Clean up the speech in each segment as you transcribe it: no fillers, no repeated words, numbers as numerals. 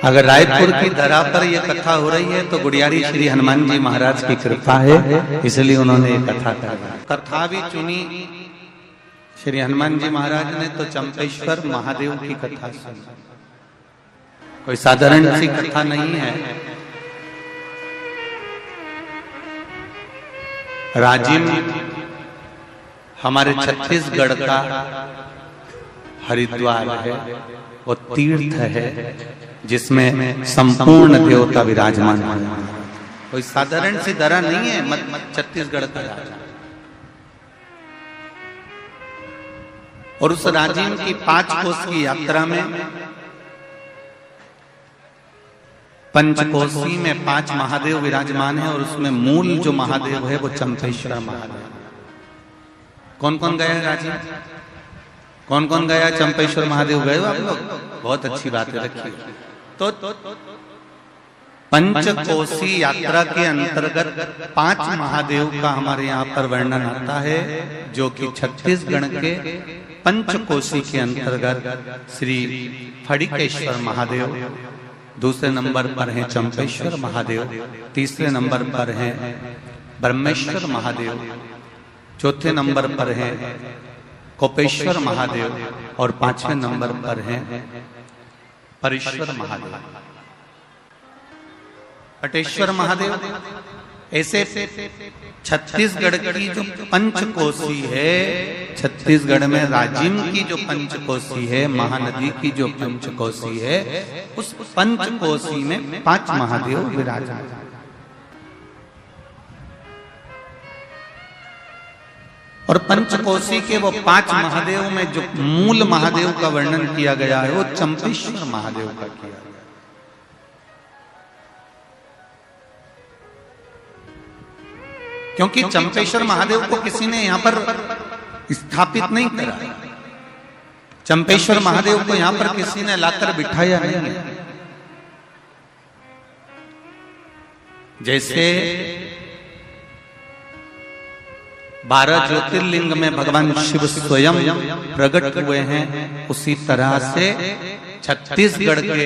अगर रायपुर की धरा पर ये कथा हो रही है तो गुड़ियारी श्री हनुमान जी महाराज की कृपा है, इसलिए उन्होंने ये कथा करवाई। कथा भी चुनी श्री हनुमान जी महाराज ने तो चंपेश्वर महादेव की कथा सुनी। कोई साधारण सी कथा नहीं है। राजिम हमारे छत्तीसगढ़ का हरिद्वार है, वो तीर्थ है जिसमें संपूर्ण देवता विराजमान है। कोई साधारण सी धरा नहीं है छत्तीसगढ़ का राजा। और उस राजिम की 5 कोस की यात्रा में पंचकोसी में 5 महादेव विराजमान है और उसमें मूल जो महादेव है वो चंपेश्वर महादेव। कौन कौन गया है राजिम? कौन कौन गया चंपेश्वर महादेव? गए हो आप लोग? बहुत अच्छी बात है, रखिए। तो पंचकोसी यात्रा के अंतर्गत 5 महादेव का हमारे यहाँ पर वर्णन आता है, जो कि छत्तीसगढ़ के पंचकोसी के अंतर्गत श्री फड़िकेश्वर महादेव, दूसरे नंबर पर हैं चंपेश्वर महादेव, तीसरे नंबर पर हैं ब्रह्मेश्वर महादेव, चौथे नंबर पर हैं कोपेश्वर महादेव और 5वें नंबर पर हैं परेश्वर महादेव, पटेश्वर महादेव। ऐसे छत्तीसगढ़ की जो पंचकोसी है, छत्तीसगढ़ में राजिम की जो पंचकोसी है, महानदी की जो पंचकोसी है, उस पंचकोसी में 5 महादेव विराजमान। और पंचकोसी के वो 5 महादेव में जो मूल महादेव का वर्णन किया गया है वो चंपेश्वर महादेव का किया गया। क्योंकि चंपेश्वर महादेव को किसी ने यहां पर स्थापित नहीं करा, चंपेश्वर महादेव को यहां पर किसी ने लाकर बिठाया नहीं है। जैसे 12 ज्योतिर्लिंग में भगवान शिव स्वयं प्रकट हुए हैं, उसी तरह से छत्तीसगढ़ के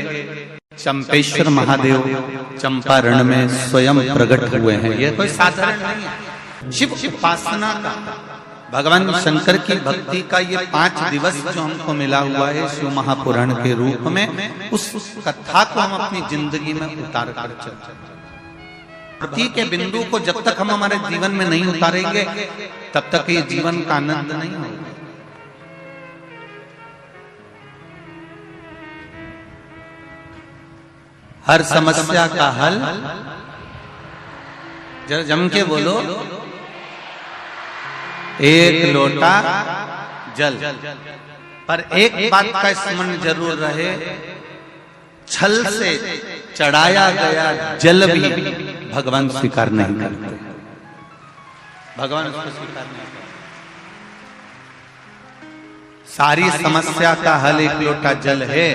चंपेश्वर महादेव चंपारण में स्वयं प्रकट हुए हैं। यह कोई साधारण नहीं है। शिव उपासना का, भगवान शंकर की भक्ति का ये 5 दिवस जो हमको मिला हुआ है शिव महापुराण के रूप में, उस कथा को हम अपनी जिंदगी में उतार कर चलते हैं। भक्ति के बिंदु को जब तक हम हमारे जीवन में नहीं उतारेंगे तब तक ये जीवन का आनंद नहीं होगा। हर समस्या का हल, जरा जम के बोलो, एक लोटा जल। पर एक बात का स्मरण जरूर रहे, छल से चढ़ाया गया जल भी भगवान स्वीकार नहीं करते। भगवान उसको स्वीकार नहीं करते। सारी समस्या का हल एक लोटा जल है,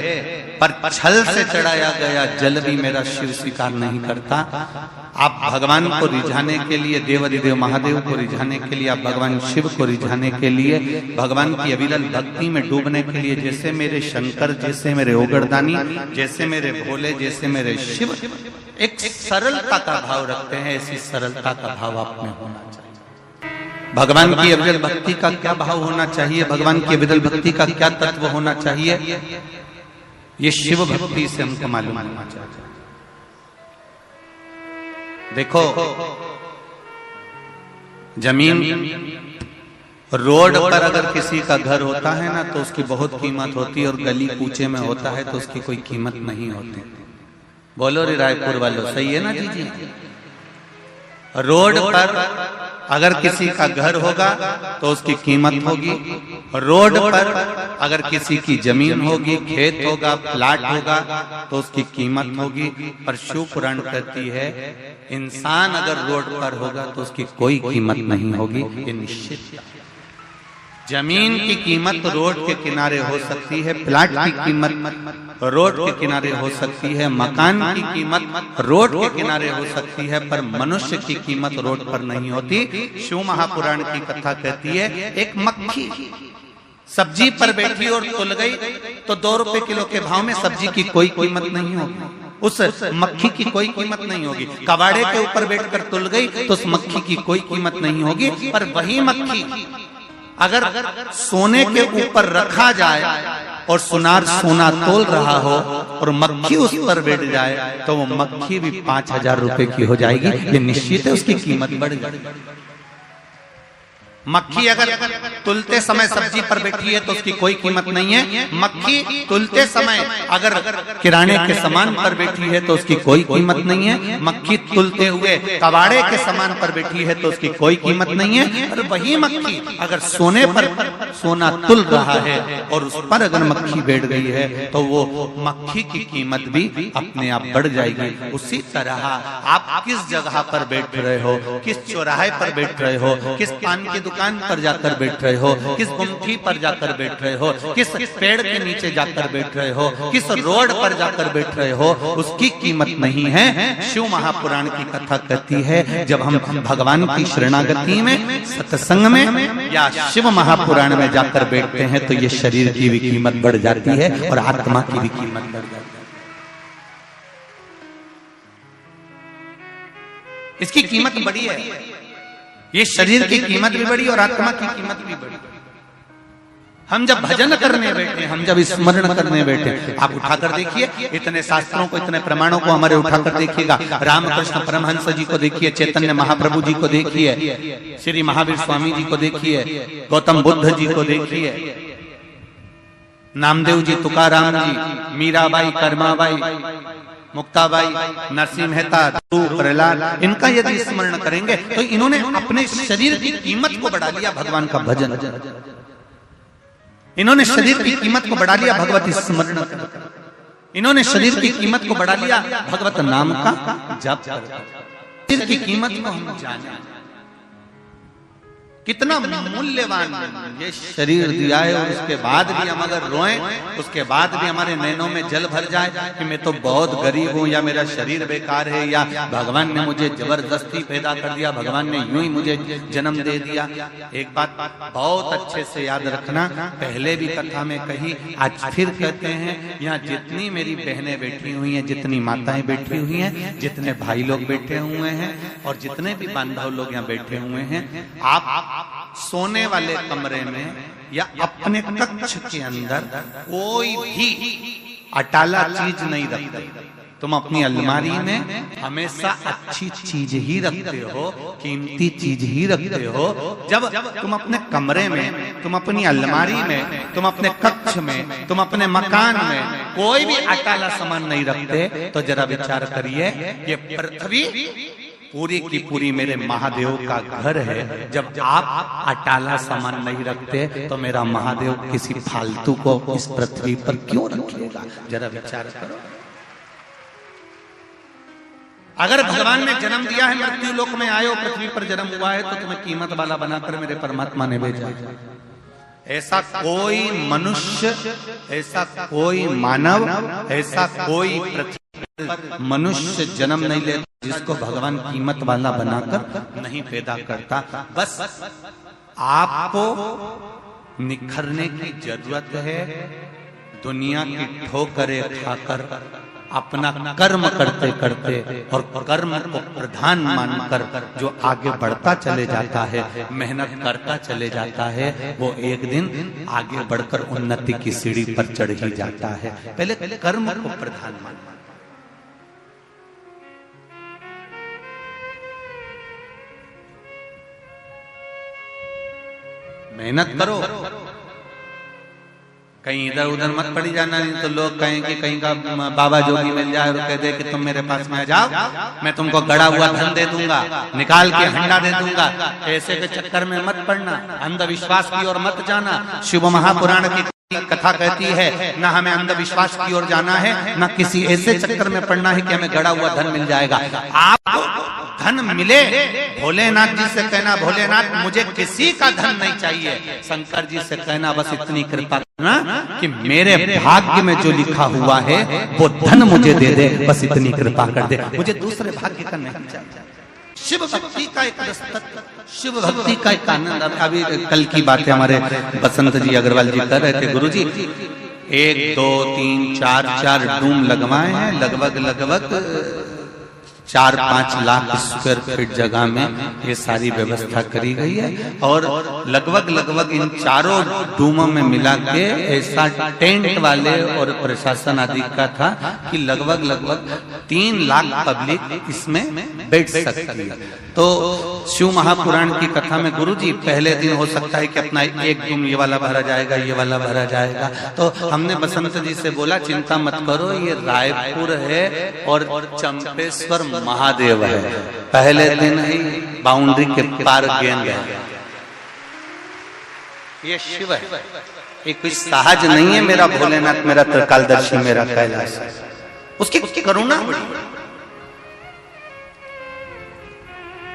पर छल से चढ़ाया गया जल भी मेरा शिव स्वीकार नहीं करता। आप भगवान को रिझाने के लिए, देवाधिदेव महादेव को रिझाने के लिए, आप भगवान शिव को रिझाने के लिए, भगवान की अविरल भक्ति में डूबने के लिए, जैसे मेरे शंकर, जैसे मेरे ओगरदानी, जैसे मेरे भोले, जैसे मेरे शिव एक सरलता का भाव रखते हैं, ऐसी सरलता का भाव आप में होना चाहिए। भगवान की अविरल भक्ति का क्या भाव होना चाहिए, भगवान की अविरल भक्ति का क्या तत्व होना चाहिए, ये शिव भक्ति से हमको मालूम होना चाहिए। देखो, जमीन रोड पर अगर किसी का घर होता है ना तो उसकी बहुत कीमत होती है, और गली कूचे में होता है तो उसकी कोई कीमत नहीं होती। बोलो रे रायपुर वालों, सही है ना जी? जी, रोड पर अगर किसी का घर होगा तो उसकी कीमत होगी, रोड पर अगर किसी की जमीन होगी, खेत होगा, प्लाट होगा तो उसकी कीमत होगी। पर शिव पुराण कहती है इंसान अगर रोड पर होगा तो उसकी कोई कीमत नहीं होगी, ये निश्चित। जमीन की कीमत रोड के किनारे हो सकती है, प्लाट की कीमत रोड के किनारे हो सकती है, मकान की कीमत रोड के किनारे हो सकती है, पर मनुष्य की कीमत रोड पर नहीं होती। शिव महापुराण की कथा कहती है एक मक्खी सब्जी पर बैठी और तुल गई तो 2 रुपए किलो के भाव में सब्जी की कोई कीमत नहीं होगी, उस मक्खी की कोई कीमत नहीं होगी। कबाड़े के ऊपर बैठकर तुल गई तो उस मक्खी की कोई कीमत नहीं होगी। पर वही मक्खी अगर सोने के ऊपर रखा जाए और सुनार सोना तोल रहा हो और मक्खी उस पर बैठ जाए तो वो मक्खी भी 5,000 रुपए की हो जाएगी। ये निश्चित है, उसकी कीमत बढ़ जाएगी। मक्खी अगर तुलते समय सब्जी पर बैठी है तो उसकी कोई कीमत नहीं है। मक्खी तुलते समय अगर किराने के सामान पर बैठी है तो उसकी कोई कीमत नहीं है। मक्खी तुलते हुए कबाड़े के सामान पर बैठी है तो उसकी कोई कीमत नहीं है। और वही मक्खी अगर सोने पर सोना तुल रहा है और उस पर अगर मक्खी बैठ गई है तो वो मक्खी की कीमत भी अपने आप बढ़ जाएगी। उसी तरह आप किस जगह पर बैठ रहे हो, किस चौराहे पर बैठ रहे हो, किस पान की दुकान पर जाकर बैठ रहे हो, किस गुमठी पर जाकर बैठ रहे हो, किस पेड़ के नीचे जाकर बैठ रहे हो, किस रोड पर जाकर बैठ रहे हो, उसकी कीमत नहीं है। शिव महापुराण की कथा कहती है जब हम भगवान की शरणागति में, सत्संग में या शिव महापुराण में जाकर बैठते हैं तो ये शरीर की भी कीमत बढ़ जाती है और आत्मा की भी कीमत बढ़ जाती है। इसकी कीमत बड़ी है, ये शरीर की कीमत भी बढ़ी और आत्मा की कीमत भी बढ़ी। हम जब भजन करने बैठे, हम जब स्मरण करने बैठे, आप उठाकर देखिए, इतने शास्त्रों को, इतने प्रमाणों को हमारे उठाकर देखिएगा। रामकृष्ण परमहंस जी को देखिए, चैतन्य महाप्रभु जी को देखिए, श्री महावीर स्वामी जी को देखिए, गौतम बुद्ध जी को देखिए, नामदेव जी, तुकाराम जी, मीराबाई, कर्माबाई, मुक्ताबाई, नरसिंह मेहता, प्रहलाद, इनका यदि स्मरण करेंगे तो इन्होंने अपने शरीर की कीमत को बढ़ा लिया भगवान का भजन, इन्होंने शरीर की कीमत को बढ़ा लिया भगवती स्मरण, इन्होंने शरीर की कीमत को बढ़ा लिया भगवत नाम का जप। शरीर की कीमत को हम जाने कितना मूल्यवान ये शरीर दिया है और उसके बाद भी हम अगर रोएं, उसके बाद भी हमारे नैनों में जल भर जाए कि मैं तो बहुत गरीब हूं, या मेरा शरीर बेकार है, या भगवान ने मुझे जबरदस्ती पैदा कर दिया, भगवान ने यूं ही मुझे जन्म दे दिया। एक बात बहुत अच्छे से याद रखना, पहले भी कथा में कही, आज फिर कहते हैं, यहाँ जितनी मेरी बहनें बैठी हुई हैं, जितनी माताएं बैठी हुई हैं, जितने भाई लोग बैठे हुए हैं और जितने भी बांधव लोग यहाँ बैठे हुए हैं, आप सोने वाले कमरे में या अपने कक्ष के अंदर कोई भी अटाला चीज नहीं रखते। तुम अपनी अलमारी में हमेशा अच्छी चीज ही रखते हो, कीमती चीज ही रखते हो। जब तुम अपने कमरे में, तुम अपनी अलमारी में, तुम अपने कक्ष में, तुम अपने मकान में कोई भी अटाला सामान नहीं रखते तो जरा विचार करिए, ये पृथ्वी पूरी की पूरी मेरे महादेव का घर है। जब आप अटाला सामान नहीं रखते तो मेरा महादेव किसी फालतू को इस पृथ्वी पर क्यों रखेगा? जरा विचार करो। अगर भगवान ने जन्म दिया है, मृत्यु लोक में आए हो, पृथ्वी पर जन्म हुआ है, तो तुम्हें कीमत वाला बनाकर मेरे परमात्मा ने भेजा। ऐसा कोई मनुष्य, ऐसा कोई मानव, ऐसा कोई पृथ्वी मनुष्य जन्म नहीं लेता जिसको भगवान कीमत वाला बनाकर नहीं पैदा करता। बस आपको निखरने की जरूरत है। दुनिया की ठोकरें खाकर अपना कर्म करते करते और कर्म को प्रधान मानकर जो आगे बढ़ता चले जाता है, मेहनत करता चले जाता है, वो एक दिन आगे बढ़कर उन्नति की सीढ़ी पर चढ़ ही जाता है। पहले कर्म को प्रधान मानना। मेहनत करो, कहीं इधर उधर मत पड़ी जाना, नहीं तो लोग कहेंगे कहीं का बाबा जोगी मिल जाए और कह दे कि तुम मेरे पास में आ जाओ, मैं तुमको गड़ा हुआ धन दे दूंगा, निकाल के हंडा दे दूंगा। ऐसे के चक्कर में मत पड़ना, अंधविश्वास की ओर मत जाना। शिव महापुराण की कथा कहती है ना हमें अंधविश्वास की ओर जाना है, ना किसी ऐसे चक्कर में पड़ना है कि हमें गड़ा हुआ धन मिल जाएगा। आपको धन मिले, भोलेनाथ जी से कहना, भोलेनाथ मुझे किसी का धन नहीं चाहिए। शंकर जी से कहना, बस इतनी कृपा करना कि मेरे भाग्य में जो लिखा हुआ है वो धन मुझे दे दे, बस इतनी कृपा कर दे, मुझे दूसरे भाग्य का नहीं चाहिए। शिव भक्ति का एक रस तत्व, शिव भक्ति का एक आनंद। अभी कल की बात है, हमारे बसंत जी अग्रवाल जी कर रहे थे, गुरु जी 1 2 3 4 डूम लगवाए हैं, लगभग 4-5 लाख स्क्वायर फीट जगह में ये सारी व्यवस्था करी गई है। और लगभग इन चारों डूमों में मिला के ऐसा टेंट वाले और प्रशासन आदि का था कि लगभग 3 लाख पब्लिक इसमें बैठ सकती है। तो शिव महापुराण की कथा में गुरु जी पहले दिन हो सकता है कि अपना एक डूम ये वाला भरा जाएगा, ये वाला भरा जाएगा। तो हमने बसंत जी से बोला चिंता मत करो, ये रायपुर है और चंपेश्वर महादेव है, पहले दिन ही बाउंड्री के पार गेंद है, ये शिव है, ये कोई सहज नहीं है। मेरा भोलेनाथ, मेरा त्रिकालदर्शी, मेरा कैलाश, उसकी करुणा।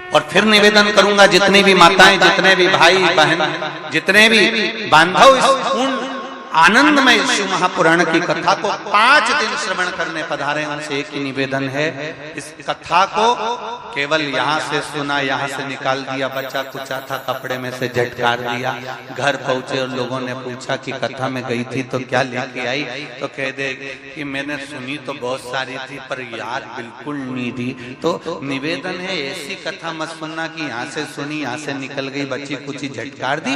और फिर निवेदन करूंगा जितनी भी माताएं, जितने भी भाई बहन, जितने भी बांधव इस पूर्ण आनंदमय शिव महापुराण की कथा को 5 दिन श्रवण करने पधारे, उनसे एक ही निवेदन है, इस कथा को केवल यहाँ से सुना, यहाँ से निकाल दिया, बच्चा कुचा था कपड़े में से झटकार दिया, घर पहुंचे और लोगों ने पूछा कि कथा में गई थी तो क्या लेके आई, तो कह दे कि मैंने सुनी तो बहुत सारी थी पर याद बिल्कुल नहीं थी। तो निवेदन है ऐसी कथा मत सुनना कि यहाँ से सुनी, यहाँ से निकल गई, बच्ची कुची झटकार दी।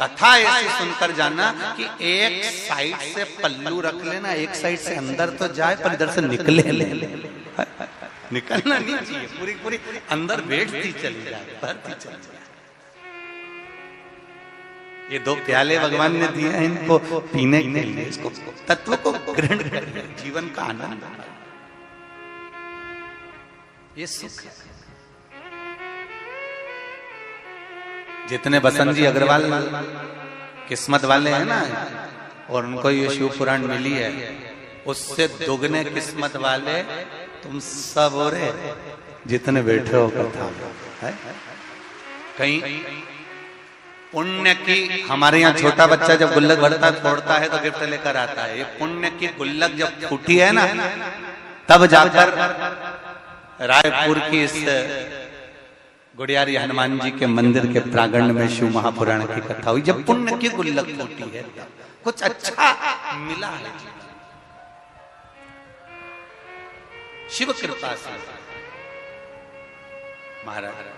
कथा ऐसी सुनकर जाना कि एक साइड से पल्लू रख लेना, एक साइड से अंदर तो जाए पर इधर से निकले निकलना नहीं चाहिए, पूरी अंदर बैठती चली जाए, भरती चली जाए। ये 2 प्याले भगवान ने दिए हैं इनको पीने के लिए, इसको तत्व को ग्रहण करके जीवन का आनंद, ये सुख। जितने बसंत जी अग्रवाल किस्मत वाले हैं ना, और उनको ये शिव पुराण मिली है, उससे दोगुने किस्मत वाले तुम सब हो रहे जितने बैठे हो कथा है। कहीं पुण्य की, हमारे यहाँ छोटा बच्चा जब गुल्लक भरता फोड़ता है तो गिफ्ट लेकर आता है, ये पुण्य की गुल्लक जब फूटी है ना, तब जाकर रायपुर की इस गुड़ियारी हनुमान जी के मंदिर के प्रांगण में शिव महापुराण की कथा हुई। जब पुण्य की गुल्लक फूटी है, कुछ अच्छा मिला है, शिव कृपा से। महाराज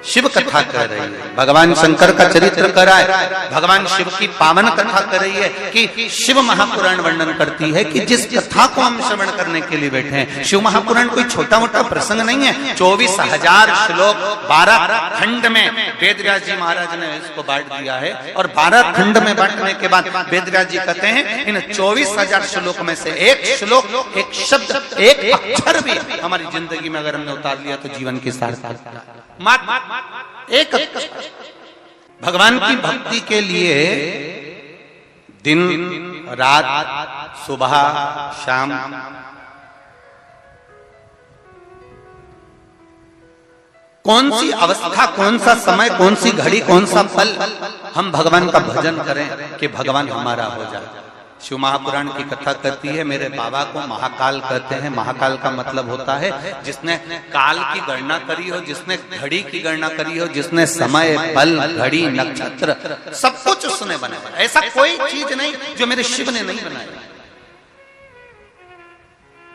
शिव कथा कह रही है, भगवान शंकर का चरित्र कर रहा है, भगवान शिव की पावन कथा कर रही है कि शिव महापुराण वर्णन करती है कि जिस कथा को हम श्रवण करने के लिए बैठे हैं, शिव महापुराण कोई छोटा मोटा प्रसंग नहीं है। 24,000 श्लोक 12 खंड में वेदव्यास जी महाराज ने इसको बांट दिया है, और 12 खंड में बांटने के बाद वेदव्यास जी कहते हैं इन 24,000 श्लोक में से एक श्लोक, एक शब्द, एक अक्षर भी हमारी जिंदगी में अगर हमने उतार लिया तो जीवन की सार्थकता। एक भगवान की भक्ति के लिए दिन रात, सुबह शाम, कौन सी अवस्था, कौन सा समय, कौन सी घड़ी, कौन सा पल हम भगवान का भजन करें कि भगवान हमारा हो जाए। शिव महापुराण की कथा कहती है, मेरे बाबा को महाकाल कहते हैं। महाकाल का मतलब होता है जिसने काल की गणना करी हो, जिसने घड़ी की गणना करी हो, जिसने समय, पल, घड़ी, नक्षत्र सब कुछ उसने बनाया। ऐसा कोई चीज नहीं जो मेरे शिव ने नहीं बनाया।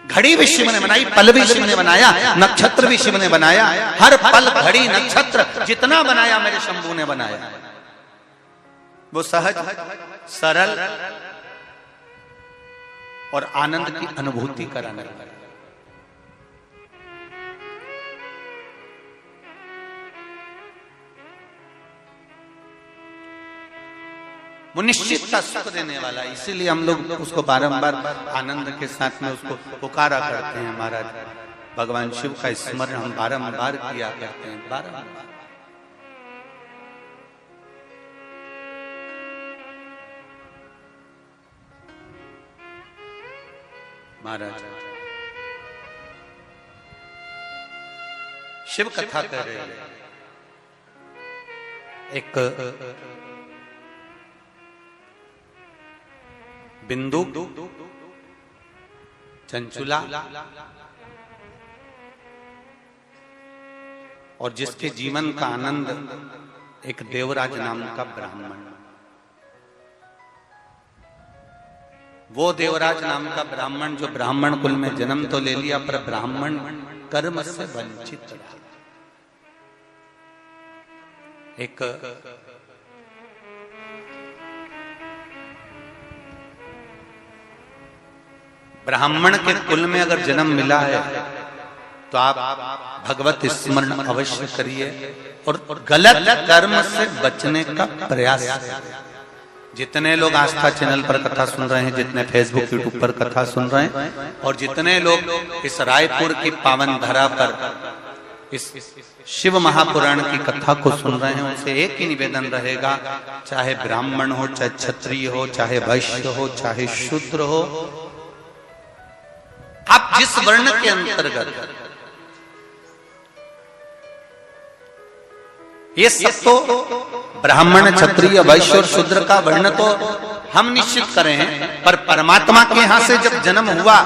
घड़ी भी शिव ने बनाई, पल भी शिव ने बनाया, नक्षत्र भी शिव ने बनाया। हर पल, घड़ी, नक्षत्र जितना बनाया मेरे शंभू ने बनाया। वो सहज, सरल और आनंद की अनुभूति कराने वाला। वो निश्चितता सुख देने वाला, इसीलिए हम लोग उसको बारंबार आनंद के साथ में उसको पुकारा करते हैं। महाराज भगवान शिव का स्मरण हम बारंबार किया करते हैं, बारंबार। महाराज शिव कथा कर रहे हैं। एक बिंदु, चंचुला, और जिसके जीवन का आनंद एक देवराज नाम का ब्राह्मण, वो देवराज नाम का ब्राह्मण जो ब्राह्मण कुल में जन्म तो ले लिया पर ब्राह्मण कर्म से वंचित रहा। एक ब्राह्मण के कुल में अगर जन्म मिला है तो आप भगवत स्मरण अवश्य करिए और गलत कर्म से बचने का प्रयास करिए। जितने लोग आस्था चैनल पर कथा सुन रहे हैं, जितने फेसबुक यूट्यूब पर कथा सुन रहे हैं और जितने लोग इस रायपुर की पावन धरा पर इस शिव महापुराण की कथा को सुन रहे हैं, उनसे एक ही निवेदन रहेगा, चाहे ब्राह्मण हो, चाहे क्षत्रिय हो, चाहे वैश्य हो, चाहे शूद्र हो, आप जिस वर्ण के अंतर्गत, ये सब तो ब्राह्मण क्षत्रिय वैश्य और शूद्र का वर्ण तो हम निश्चित करें हैं, पर परमात्मा के यहां से जब जन्म हुआ,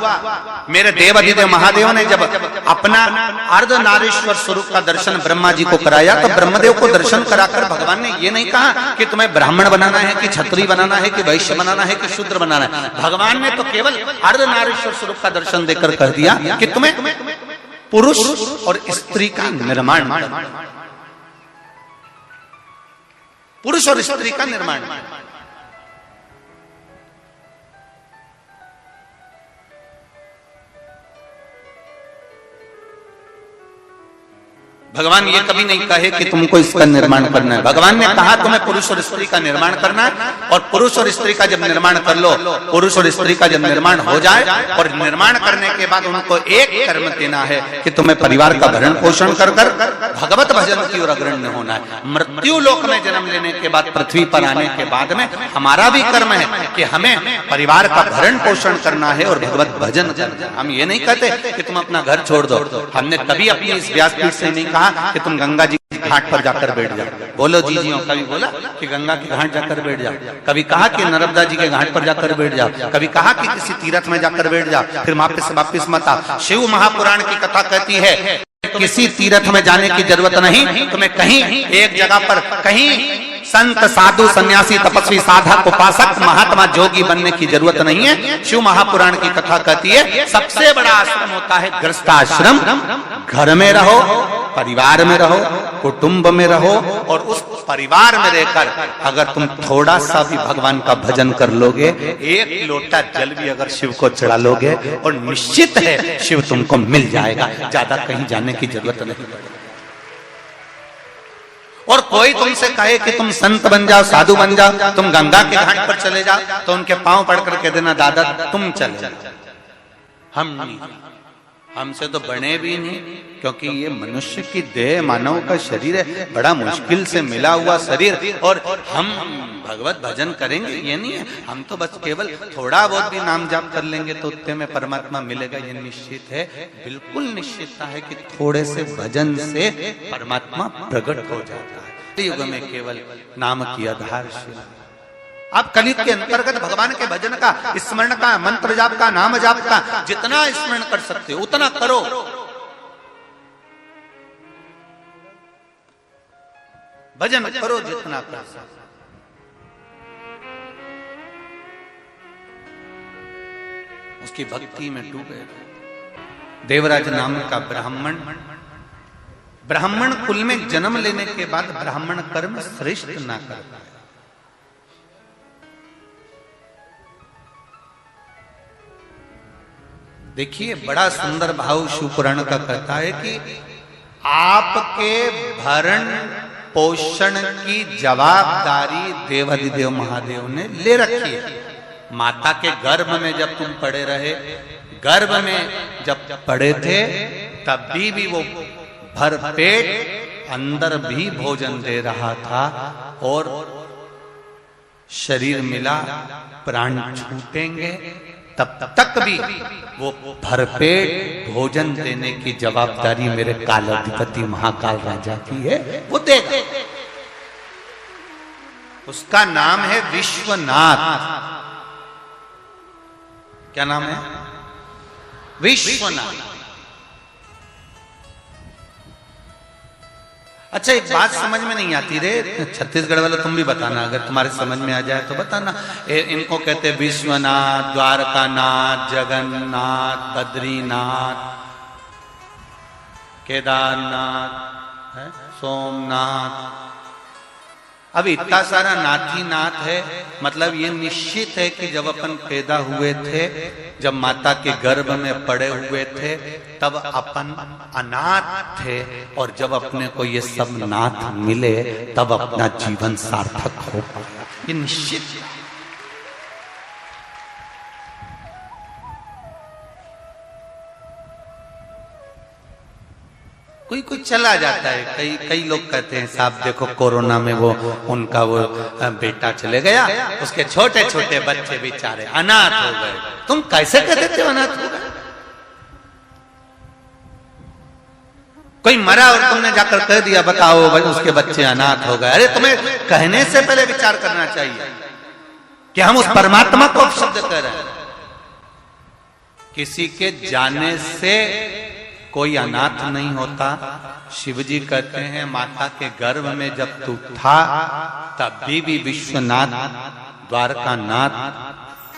मेरे देव अधिदेव महादेव ने जब अपना अर्धनारीश्वर स्वरूप का दर्शन ब्रह्मा जी को कराया, तो ब्रह्मदेव को दर्शन कराकर भगवान ने ये नहीं कहा कि तुम्हें ब्राह्मण बनाना है कि क्षत्रिय बनाना है कि वैश्य बनाना है कि शूद्र बनाना है। भगवान ने तो केवल अर्धनारीश्वर स्वरूप का दर्शन देकर कह दिया कि तुम्हें पुरुष और स्त्री का निर्माण, पुरुष और स्त्री का निर्माण। भगवान ये कभी नहीं कहे कि तुमको इसका निर्माण करना है। भगवान ने कहा तुम्हें पुरुष और स्त्री का निर्माण करना है, और पुरुष और स्त्री का जब निर्माण कर लो, पुरुष और स्त्री का जब निर्माण हो जाए और निर्माण करने के बाद उनको एक कर्म देना है कि तुम्हें परिवार का भरण पोषण कर कर भगवत भजन की ओर अग्रणी होना है। मृत्यु लोक में जन्म लेने के बाद, पृथ्वी पर आने के बाद में हमारा भी कर्म है कि हमें परिवार का भरण पोषण करना है और भगवत भजन करना है। हम ये नहीं कहते कि तुम अपना घर छोड़ दो। हमने कभी अपनी इस व्यासपीठ से नहीं कहा कि तुम गंगा जी के घाट पर जाकर बैठ जाओ। बोलो जी जी, कभी बोला कि गंगा के घाट जाकर बैठ जाओ, कभी कहा कि नर्मदा जी के घाट पर जाकर बैठ जाओ, कभी कहा कि किसी तीर्थ में जाकर बैठ जाओ, फिर वापिस मत आओ। शिव महापुराण की कथा कहती है किसी तीर्थ में जाने की जरूरत नहीं, तुम्हें कहीं एक जगह पर कहीं संत साधु सन्यासी तपस्वी साधक उपासक महात्मा जोगी बनने की जरूरत नहीं है। शिव महापुराण की कथा कहती है सबसे बड़ा आश्रम होता है गृहस्थाश्रम। घर में रहो, परिवार में रहो, कुटुंब में रहो, और उस परिवार में रहकर अगर तुम थोड़ा सा भी भगवान का भजन कर लोगे, एक लोटा जल भी अगर शिव को चढ़ा लोगे, और निश्चित है शिव तुमको मिल जाएगा, ज्यादा कहीं जाने की जरूरत नहीं। और कोई तुमसे कहे कि तुम संत बन जाओ, साधु बन जाओ, तुम गंगा के घाट पर चले जाओ, तो उनके पांव पड़कर कह देना दादा तुम चले जाओ, हम नहीं, हमसे तो बने भी नहीं, क्योंकि ये मनुष्य की देह, मानव का शरीर है, बड़ा मुश्किल से मिला हुआ शरीर, और हम भगवत भजन करेंगे ये नहीं है। हम तो बस केवल थोड़ा बहुत भी नाम जाप कर लेंगे तो उत्ते में परमात्मा मिलेगा, ये निश्चित है। बिल्कुल निश्चितता है कि थोड़े से भजन से परमात्मा प्रकट हो जाता है। युग में केवल नाम की आधारशिला। आप कलयुग के अंतर्गत भगवान के भजन का, स्मरण का, मंत्र जाप का, नाम जाप का जितना स्मरण कर सकते हो उतना करो। भजन करो जितना कर सकते। उसकी भक्ति में डूबे। देवराज नाम का ब्राह्मण, ब्राह्मण कुल में जन्म लेने के बाद ब्राह्मण कर्म श्रेष्ठ ना करता है। देखिए बड़ा सुंदर भाव शिव पुराण का कहता है कि आपके भरण पोषण की जवाबदारी देवाधिदेव महादेव ने ले रखी है। माता के गर्भ में जब तुम पड़े रहे, गर्भ में जब पड़े थे, तब भी वो भर पेट अंदर भी भोजन दे रहा था, और शरीर मिला, प्राण छूटेंगे तब तक भी वो भरपेट भोजन देने की जवाबदारी मेरे कालाधिपति महाकाल राजा की है, वो देगा। उसका नाम है विश्वनाथ। क्या नाम है? विश्वनाथ। अच्छा एक बात समझ में नहीं आती रे, छत्तीसगढ़ वाले तुम भी बताना, अगर तुम्हारे समझ में आ जाए तो बताना। इनको कहते विश्वनाथ, द्वारकानाथ, जगन्नाथ, बद्रीनाथ, केदारनाथ, सोमनाथ। अब इतना सारा नाथ ही नाथ है, मतलब ये निश्चित है कि जब अपन पैदा हुए थे, जब माता के गर्भ में पड़े हुए थे, तब अपन अनाथ थे, और जब अपने को ये सब नाथ मिले तब अपना जीवन सार्थक हो पाया, ये निश्चित है। कोई कोई चला जाता है, कई लोग कहते हैं साहब देखो कोरोना में वो उनका वो बेटा चले गया, उसके छोटे छोटे बच्चे बेचारे अनाथ हो गए। तुम कैसे कह देते हो अनाथ हो गए? कोई मरा और तुमने जाकर कह दिया बताओ भाई उसके बच्चे अनाथ हो गए। अरे तुम्हें कहने से पहले विचार करना चाहिए कि हम उस परमात्मा को शब्द कह रहे हैं। किसी के जाने से कोई अनाथ नहीं होता। शिवजी कहते हैं माता के गर्भ में जब तू था तब भी विश्वनाथ, द्वारकानाथ,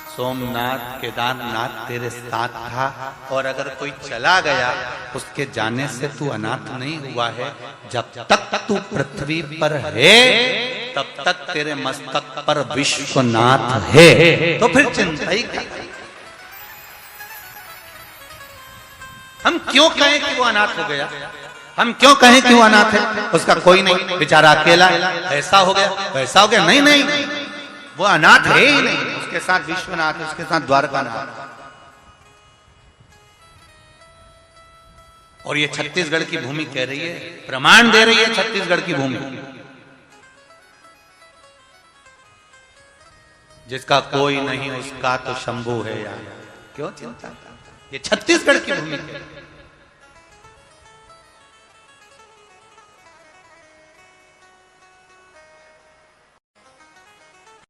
सोमनाथ, केदारनाथ तेरे साथ था, और अगर कोई चला गया उसके जाने से तू अनाथ नहीं हुआ है। जब तक तू पृथ्वी पर है तब तक तेरे मस्तक पर विश्वनाथ है, तो फिर चिंता ही क्या? हम क्यों कहें कि वो अनाथ हो गया? हम क्यों कहें कि वो अनाथ है? उसका कोई नहीं, बेचारा अकेला, ऐसा हो गया वैसा हो गया। नहीं नहीं, वो अनाथ है ही नहीं, उसके साथ विश्वनाथ, उसके साथ द्वारकानाथ। और ये छत्तीसगढ़ की भूमि कह रही है, प्रमाण दे रही है छत्तीसगढ़ की भूमि, जिसका कोई नहीं उसका तो शंभू है यार, क्यों चिंता? ये छत्तीसगढ़ की भूमि है।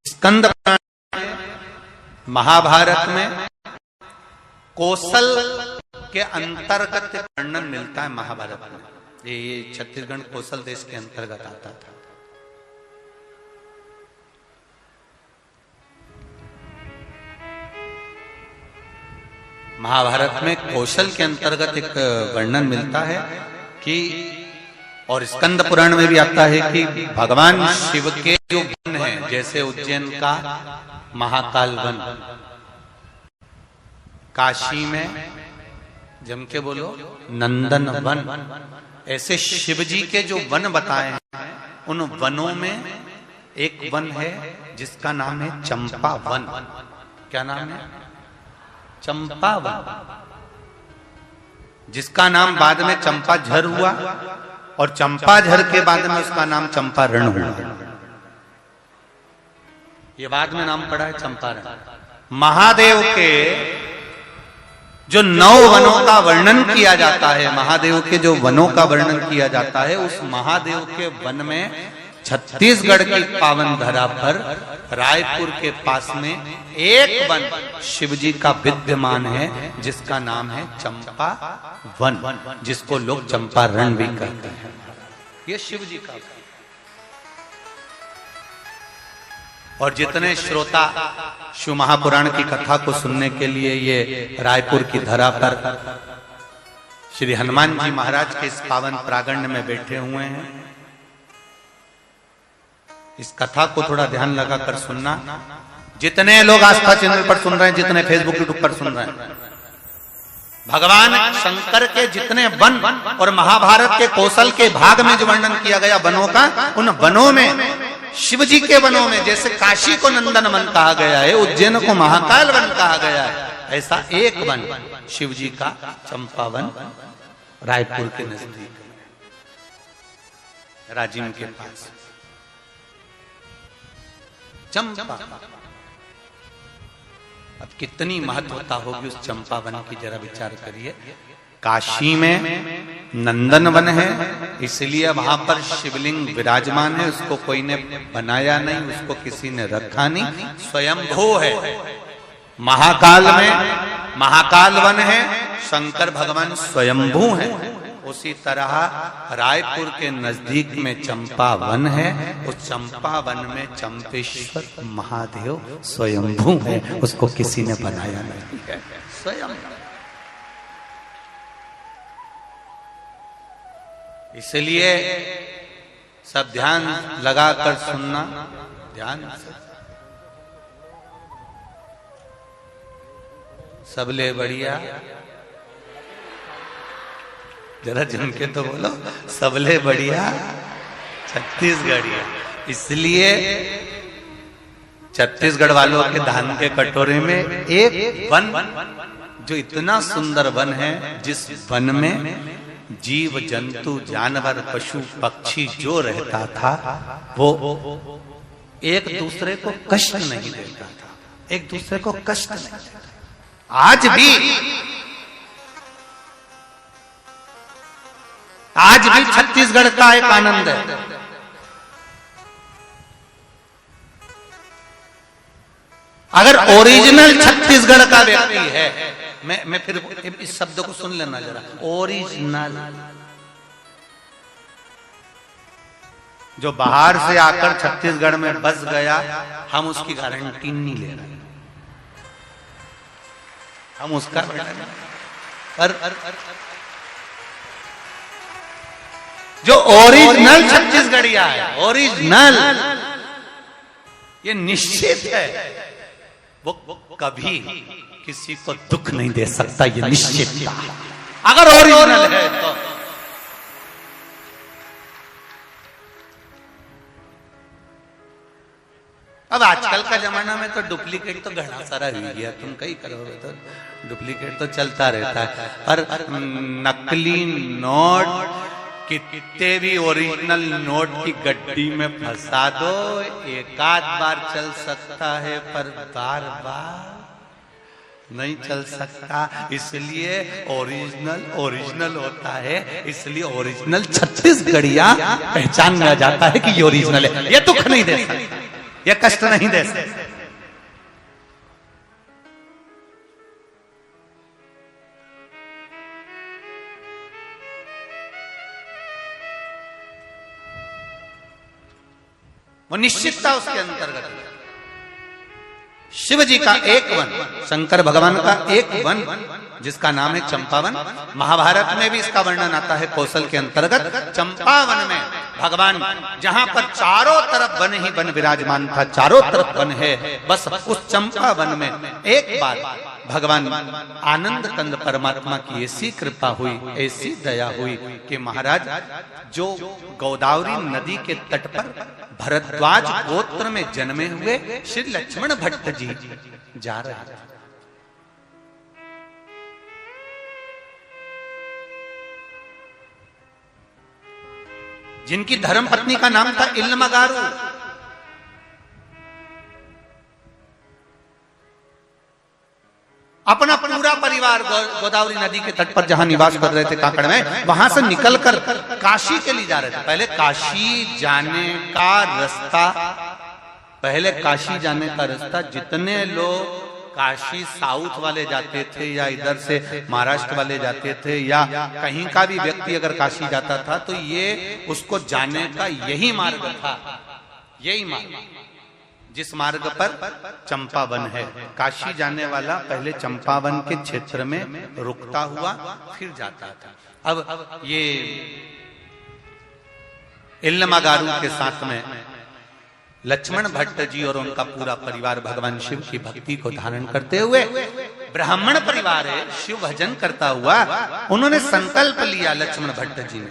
स्कंद महाभारत में कौशल के अंतर्गत वर्णन मिलता है महाभारत में। ये छत्तीसगढ़ कौशल देश के अंतर्गत आता था। महाभारत में कौशल के अंतर्गत एक वर्णन मिलता है कि, और स्कंद पुराण में भी आता है कि भगवान शिव के जो वन है, जैसे उज्जैन का महाकाल वन, काशी में जम के बोलो नंदन वन, ऐसे शिव जी के जो वन बताए हैं उन वनों में एक वन है जिसका नाम है चंपा वन। क्या नाम है? चंपा वन, जिसका नाम बाद में चंपाझर हुआ, और चंपाझर के बाद में उसका नाम चंपारण हुआ। ये बाद में नाम पड़ा है चंपारण। महादेव के जो 9 वनों का वर्णन किया जाता है, महादेव के जो वनों का वर्णन किया जाता है, उस महादेव के वन में छत्तीसगढ़ की पावन धरा पर रायपुर के पास में एक वन शिवजी का विद्यमान है, जिसका नाम है चंपा वन, जिसको लोग चंपारण भी कहते हैं। ये शिवजी का। और जितने श्रोता शिव महापुराण की कथा को सुनने के लिए ये रायपुर की धरा पर श्री हनुमान जी महाराज के इस पावन प्रांगण में बैठे हुए हैं, इस कथा को थोड़ा ध्यान लगाकर सुनना। जितने लोग आस्था चैनल पर सुन रहे हैं, जितने फेसबुक यूट्यूब पर सुन रहे हैं, भगवान शंकर के जितने वन और महाभारत के कौशल के भाग में जो वर्णन किया गया वनों का, उन वनों में शिवजी के वनों में जैसे काशी को नंदन वन कहा गया है, उज्जैन को महाकाल वन कहा गया है, ऐसा एक वन शिवजी का चंपा वन रायपुर के नजदीक राजिम के पास चंपा। अब कितनी महत्वता होगी उस चंपा वन की, जरा विचार करिए। काशी में नंदन वन है, इसलिए वहां पर शिवलिंग विराजमान है, उसको कोई ने बनाया नहीं, उसको किसी ने रखा नहीं, स्वयंभू है। महाकाल में महाकाल वन है, शंकर भगवान स्वयंभू है, उसी तरह रायपुर के नजदीक में चंपा वन है। उस चंपा वन में चंपेश्वर महादेव स्वयंभू है, उसको किसी ने बनाया नहीं है, स्वयं। इसलिए सब ध्यान लगाकर सुनना, ध्यान से। सबले बढ़िया, जरा जम के तो बोलो, सबले बढ़िया छत्तीसगढ़िया। इसलिए छत्तीसगढ़ वालों के धान के कटोरे में एक वन, जो इतना सुंदर वन है, जिस वन में जीव जंतु जानवर पशु पक्षी जो रहता था वो एक दूसरे को कष्ट नहीं देता था, एक दूसरे को कष्ट नहीं देता। आज भी छत्तीसगढ़ का एक आनंद है। अगर ओरिजिनल छत्तीसगढ़ का व्यक्ति है, मैं फिर इस शब्द को सुन लेना जरा, ओरिजिनल। जो बाहर से आकर छत्तीसगढ़ में बस गया, हम उसकी गारंटी नहीं ले रहे, हम उसका पर जो ओरिजिनल छत्तीसगढ़िया है, ओरिजिनल, ये निश्चित है वो कभी किसी को दुख नहीं दे सकता, ये निश्चित था, अगर ओरिजिनल है तो। अब आजकल का जमाना में तो डुप्लीकेट तो घना सारा हो गया, तुम कहीं करोगे तो डुप्लीकेट तो चलता रहता है। पर नकली नोट कितने भी ओरिजिनल नोट की गड्डी में फंसा दो, एक आध बार चल सकता है, पर बार बार नहीं चल सकता। इसलिए ओरिजिनल होता है, इसलिए ओरिजिनल छत्तीसगढ़िया पहचान में आ जाता है कि ये ओरिजिनल है, ये दुख नहीं दे सकता, ये कष्ट नहीं दे सकता। वो निश्चितता उसके अंतर्गत। शिव जी का एक वन, शंकर भगवान का एक वन, जिसका नाम है चंपावन। महाभारत में भी इसका वर्णन आता है कौशल के अंतर्गत। चंपावन में भगवान, जहां पर चारों तरफ वन ही वन विराजमान था, चारों तरफ वन है, बस उस चंपावन में एक बार भगवान आनंद कंद परमात्मा की ऐसी कृपा हुई, ऐसी दया हुई कि महाराज जो गोदावरी नदी के तट पर भरद्वाज गोत्र में जन्मे हुए श्री लक्ष्मण भट्ट जी जा रहे हैं। जिनकी धर्म पत्नी का नाम था इल्मगारू। अपना पूरा परिवार गोदावरी नदी के तट पर जहां निवास कर रहे थे काकड़ में, वहां से निकलकर काशी के लिए जा रहे थे। पहले काशी जाने का रास्ता, पहले काशी जाने का रास्ता, जितने लोग काशी साउथ वाले जाते थे या इधर से महाराष्ट्र वाले जाते थे या कहीं का भी व्यक्ति अगर काशी जाता था तो ये उसको जाने का यही मार्ग था, यही मार्ग, जिस मार्ग पर चंपावन है। काशी जाने वाला पहले चंपावन के क्षेत्र में रुकता हुआ फिर जाता था। अब ये इल्मगारू के साथ में लक्ष्मण भट्ट जी और उनका पूरा परिवार भगवान शिव की भक्ति को धारण करते हुए, ब्राह्मण परिवार है, शिव भजन करता हुआ उन्होंने संकल्प लिया। लक्ष्मण भट्ट जी ने,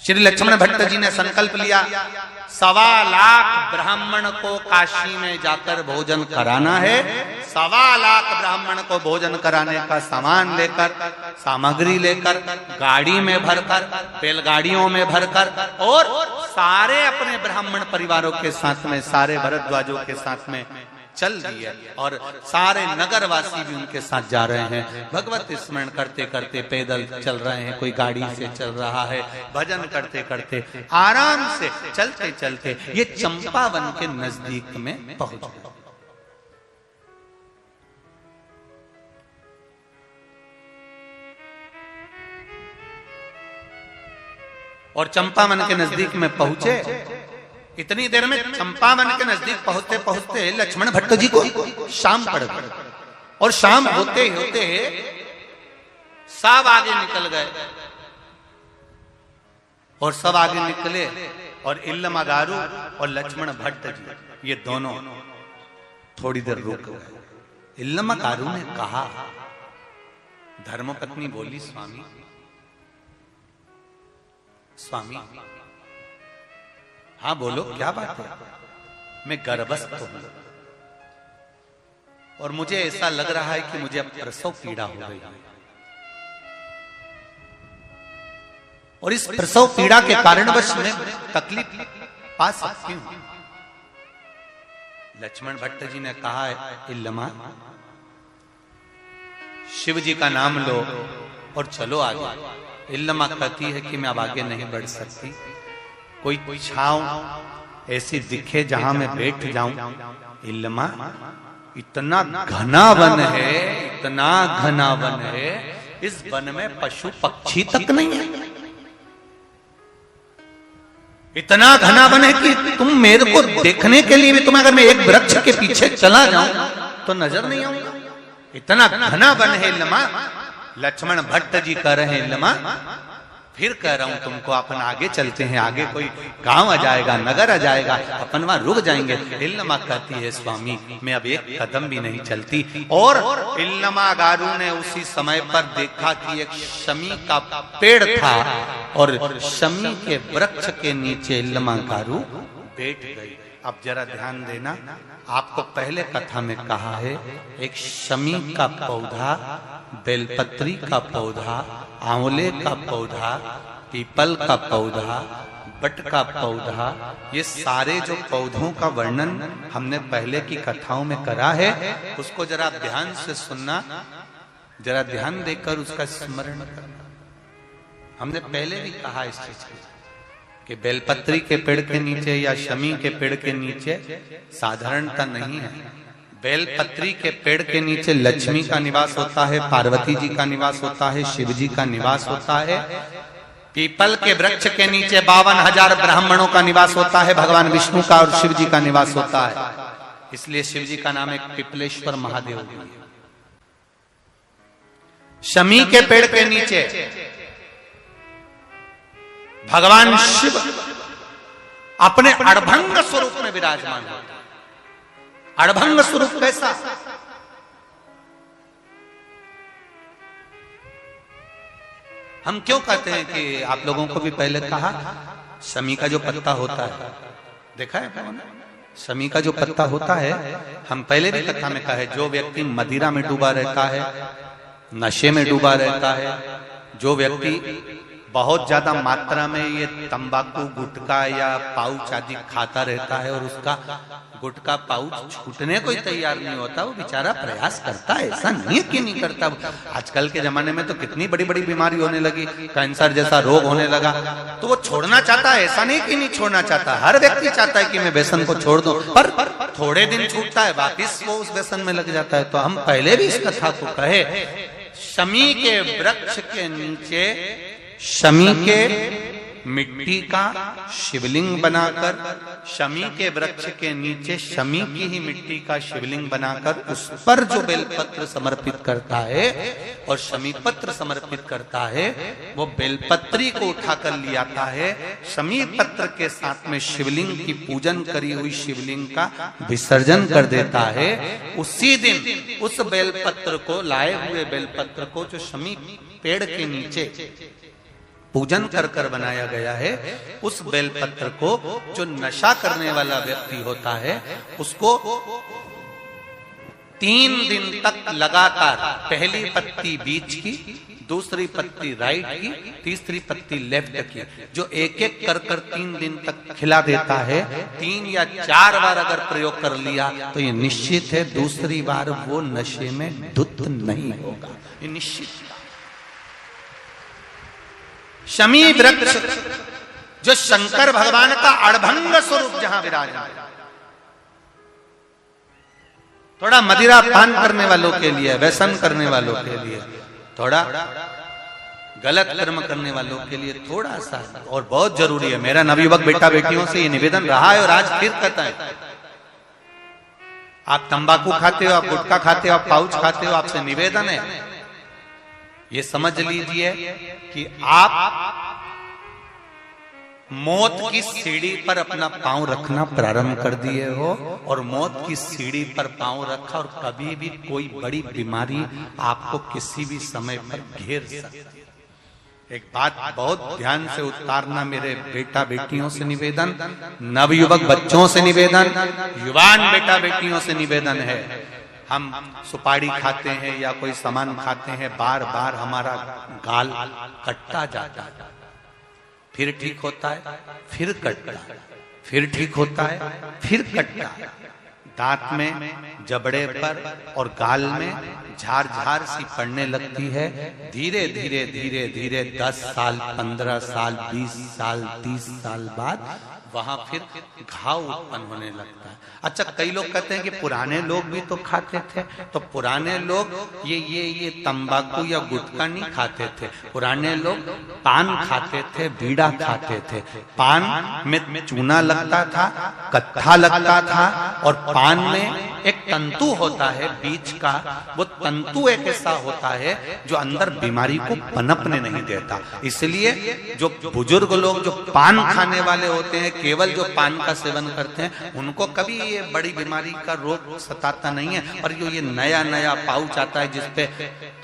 श्री लक्ष्मण भट्ट जी ने संकल्प लिया, 1.25 लाख ब्राह्मण को काशी में जाकर भोजन कराना है। 1.25 लाख ब्राह्मण को भोजन कराने का सामान लेकर, सामग्री लेकर, गाड़ी में भरकर, बैलगाड़ियों में भरकर, और सारे अपने ब्राह्मण परिवारों के साथ में, सारे भरद्वाजों के साथ में चल दिए और सारे नगरवासी भी उनके साथ जा रहे हैं। भगवत स्मरण करते करते पैदल चल रहे हैं, कोई गाड़ी से चल रहा है, भजन करते करते आराम से चलते चलते ये चंपावन के नजदीक में पहुंच गए। और चंपावन के नजदीक में पहुंचे। इतनी देर में चंपावन के नजदीक पहुंचते पहुंचते लक्ष्मण भट्ट जी को शाम पड़ गई, और शाम होते होते सब आगे निकल गए, और सब आगे निकले, और इल्लमागारू और लक्ष्मण भट्ट जी ये दोनों थोड़ी देर रुक गए। इल्लमागारू ने कहा, धर्मपत्नी बोली, स्वामी स्वामी, हाँ बोलो क्या बात है? मैं गर्भस्थ हूं और मुझे ऐसा लग रहा है कि मुझे अब प्रसव पीड़ा हो गई है, और इस प्रसव पीड़ा के कारणवश मैं तकलीफ पा सकती हूं। लक्ष्मण भट्ट जी ने कहा, इल्लमा शिव जी का नाम लो और चलो आगे। इल्लमा कहती है कि मैं अब आगे नहीं बढ़ सकती, कोई छांव ऐसी दिखे जहां मैं बैठ जाऊं। इल्लमा इतना घना वन है, इतना घना वन है, इस वन में पशु पक्षी तक नहीं है। इतना घना वन है कि तुम मेरे को देखने के लिए भी, तुम अगर मैं एक वृक्ष के पीछे चला जाऊं तो नजर नहीं आऊंगा। इतना घना वन है इल्लमा। लक्ष्मण भट्ट जी कह रहे हैं, इल्लमा फिर कह रहा हूं तुमको, अपन आगे चलते हैं, आगे कोई गांव आ जाएगा, नगर आ जाएगा, अपन वहां रुक जाएंगे। इल्लमा कहती है, स्वामी मैं अब एक कदम भी नहीं चलती। और इल्लमागारू ने उसी समय पर देखा कि एक शमी का पेड़ था, और शमी के वृक्ष के नीचे इल्लमागारू बैठ गई। अब जरा ध्यान देना, आपको पहले कथा में कहा है, एक शमी का पौधा, बेलपत्री का पौधा, आंवले का पौधा, पीपल का पौधा, बट का पौधा, ये सारे जो पौधों का वर्णन हमने पहले की कथाओं में करा है, उसको जरा ध्यान से सुनना, जरा ध्यान देकर उसका स्मरण करना। हमने पहले भी कहा इस चीज को कि बेलपत्री के पेड़ के नीचे या शमी के पेड़ के नीचे साधारणता नहीं है। बेलपत्री के पेड़ के नीचे लक्ष्मी का निवास होता है, पार्वती जी का निवास होता है, शिव जी का निवास होता है। पीपल के वृक्ष के नीचे 52,000 ब्राह्मणों का निवास होता है, भगवान विष्णु का और शिव जी का निवास होता है। इसलिए शिव जी का नाम एक पिपलेश्वर महादेव भी है। शमी के पेड़ के नीचे भगवान शिव अपने अड़भंग स्वरूप में विराजमान होते हैं। अड़भंग स्वरूप कैसा? हम क्यों कहते हैं कि आप लोगों को भी पहले कहा, शमी का जो पत्ता होता है, देखा है शमी का जो पत्ता होता है, हम पहले भी कथा में कहा है, जो व्यक्ति मदिरा में डूबा रहता है, नशे में डूबा रहता है, जो व्यक्ति बहुत ज्यादा मात्रा में ये तंबाकू, गुटखा या पाउच आदि खाता रहता है और उसका गुटखा पाउच छूटने को ही तैयार नहीं होता, वो बेचारा प्रयास करता है, ऐसा नहीं है कि नहीं करता। आजकल के जमाने में तो कितनी बड़ी बड़ी बीमारी होने लगी, कैंसर जैसा रोग होने लगा, तो वो छोड़ना चाहता है, ऐसा नहीं कि नहीं छोड़ना चाहता। हर व्यक्ति चाहता है कि मैं व्यसन को छोड़ दूं, पर थोड़े दिन छूटता है, वापिस वो उस व्यसन में लग जाता है। तो हम पहले भी इस कथा को कहे, शमी के वृक्ष के नीचे शमी के मिट्टी का शिवलिंग बनाकर, शमी के वृक्ष के नीचे शमी की ही मिट्टी का शिवलिंग बनाकर उस पर जो बेलपत्र समर्पित करता है और शमी पत्र समर्पित करता है, वो बेलपत्री को उठाकर ले आता है, शमी पत्र के साथ में शिवलिंग की पूजन करी हुई शिवलिंग का विसर्जन कर देता है। उसी दिन उस बेलपत्र को, लाए हुए बेलपत्र को जो शमी पेड़ के नीचे पूजन कर कर बनाया गया है, उस बेलपत्र को जो नशा करने वाला व्यक्ति होता है, उसको 3 दिन तक लगातार पहली पत्ती बीच की, दूसरी पत्ती राइट की, तीसरी पत्ती लेफ्ट की, जो एक एक कर कर 3 दिन तक खिला देता है। 3 या 4 बार अगर प्रयोग कर लिया तो ये निश्चित है दूसरी बार वो नशे में धुत नहीं होगा, ये निश्चित। शमी वृक्ष जो शंकर भगवान का अड़भंग स्वरूप जहां विराजमान, थोड़ा मदिरा पान करने वालों के लिए, व्यसन करने वालों के लिए, थोड़ा गलत कर्म करने वालों के लिए थोड़ा सा और बहुत जरूरी है। मेरा नवयुवक बेटा बेटियों से ये निवेदन रहा है और आज फिर कहता है, आप तंबाकू खाते हो, आप गुटखा खाते हो, आप पाउच खाते हो, आपसे निवेदन है ये समझ लीजिए कि आप मौत की सीढ़ी पर अपना पांव रखना प्रारंभ कर दिए हो और मौत की सीढ़ी पर पांव रखा और कभी भी कोई बड़ी बीमारी आपको किसी भी समय पर घेर सकती है। एक बात बहुत ध्यान से उतारना मेरे बेटा बेटियों से निवेदन, नवयुवक बच्चों से निवेदन, युवान बेटा बेटियों से निवेदन है। हम सुपारी खाते हैं या कोई सामान खाते हैं, बार बार हमारा गाल कटता जाता है, फिर ठीक होता है, फिर कटता है, फिर ठीक होता है, फिर कटता है। दांत में, जबड़े पर और गाल में झार झार सी पड़ने लगती है। धीरे धीरे धीरे धीरे 10 साल, 15 साल, 20 साल, 30 साल बाद वहां फिर घाव उत्पन्न होने लगता है। अच्छा, कई लोग कहते हैं कि पुराने लोग भी तो खाते थे, तो पुराने लोग ये तंबाकू या गुटखा नहीं खाते थे। पुराने लोग पान खाते थे, बीड़ा खाते थे। पान में चूना लगता था, कत्था लगता था और पान में एक तंतु होता है बीच का, वो तंतु एक ऐसा होता है जो अंदर बीमारी को पनपने नहीं देता। इसलिए जो बुजुर्ग लोग जो पान खाने वाले होते हैं, केवल जो पान का सेवन करते हैं, उनको कभी ये बड़ी बीमारी का रोग सताता नहीं है। और जो ये नया नया पाउच आता है जिसपे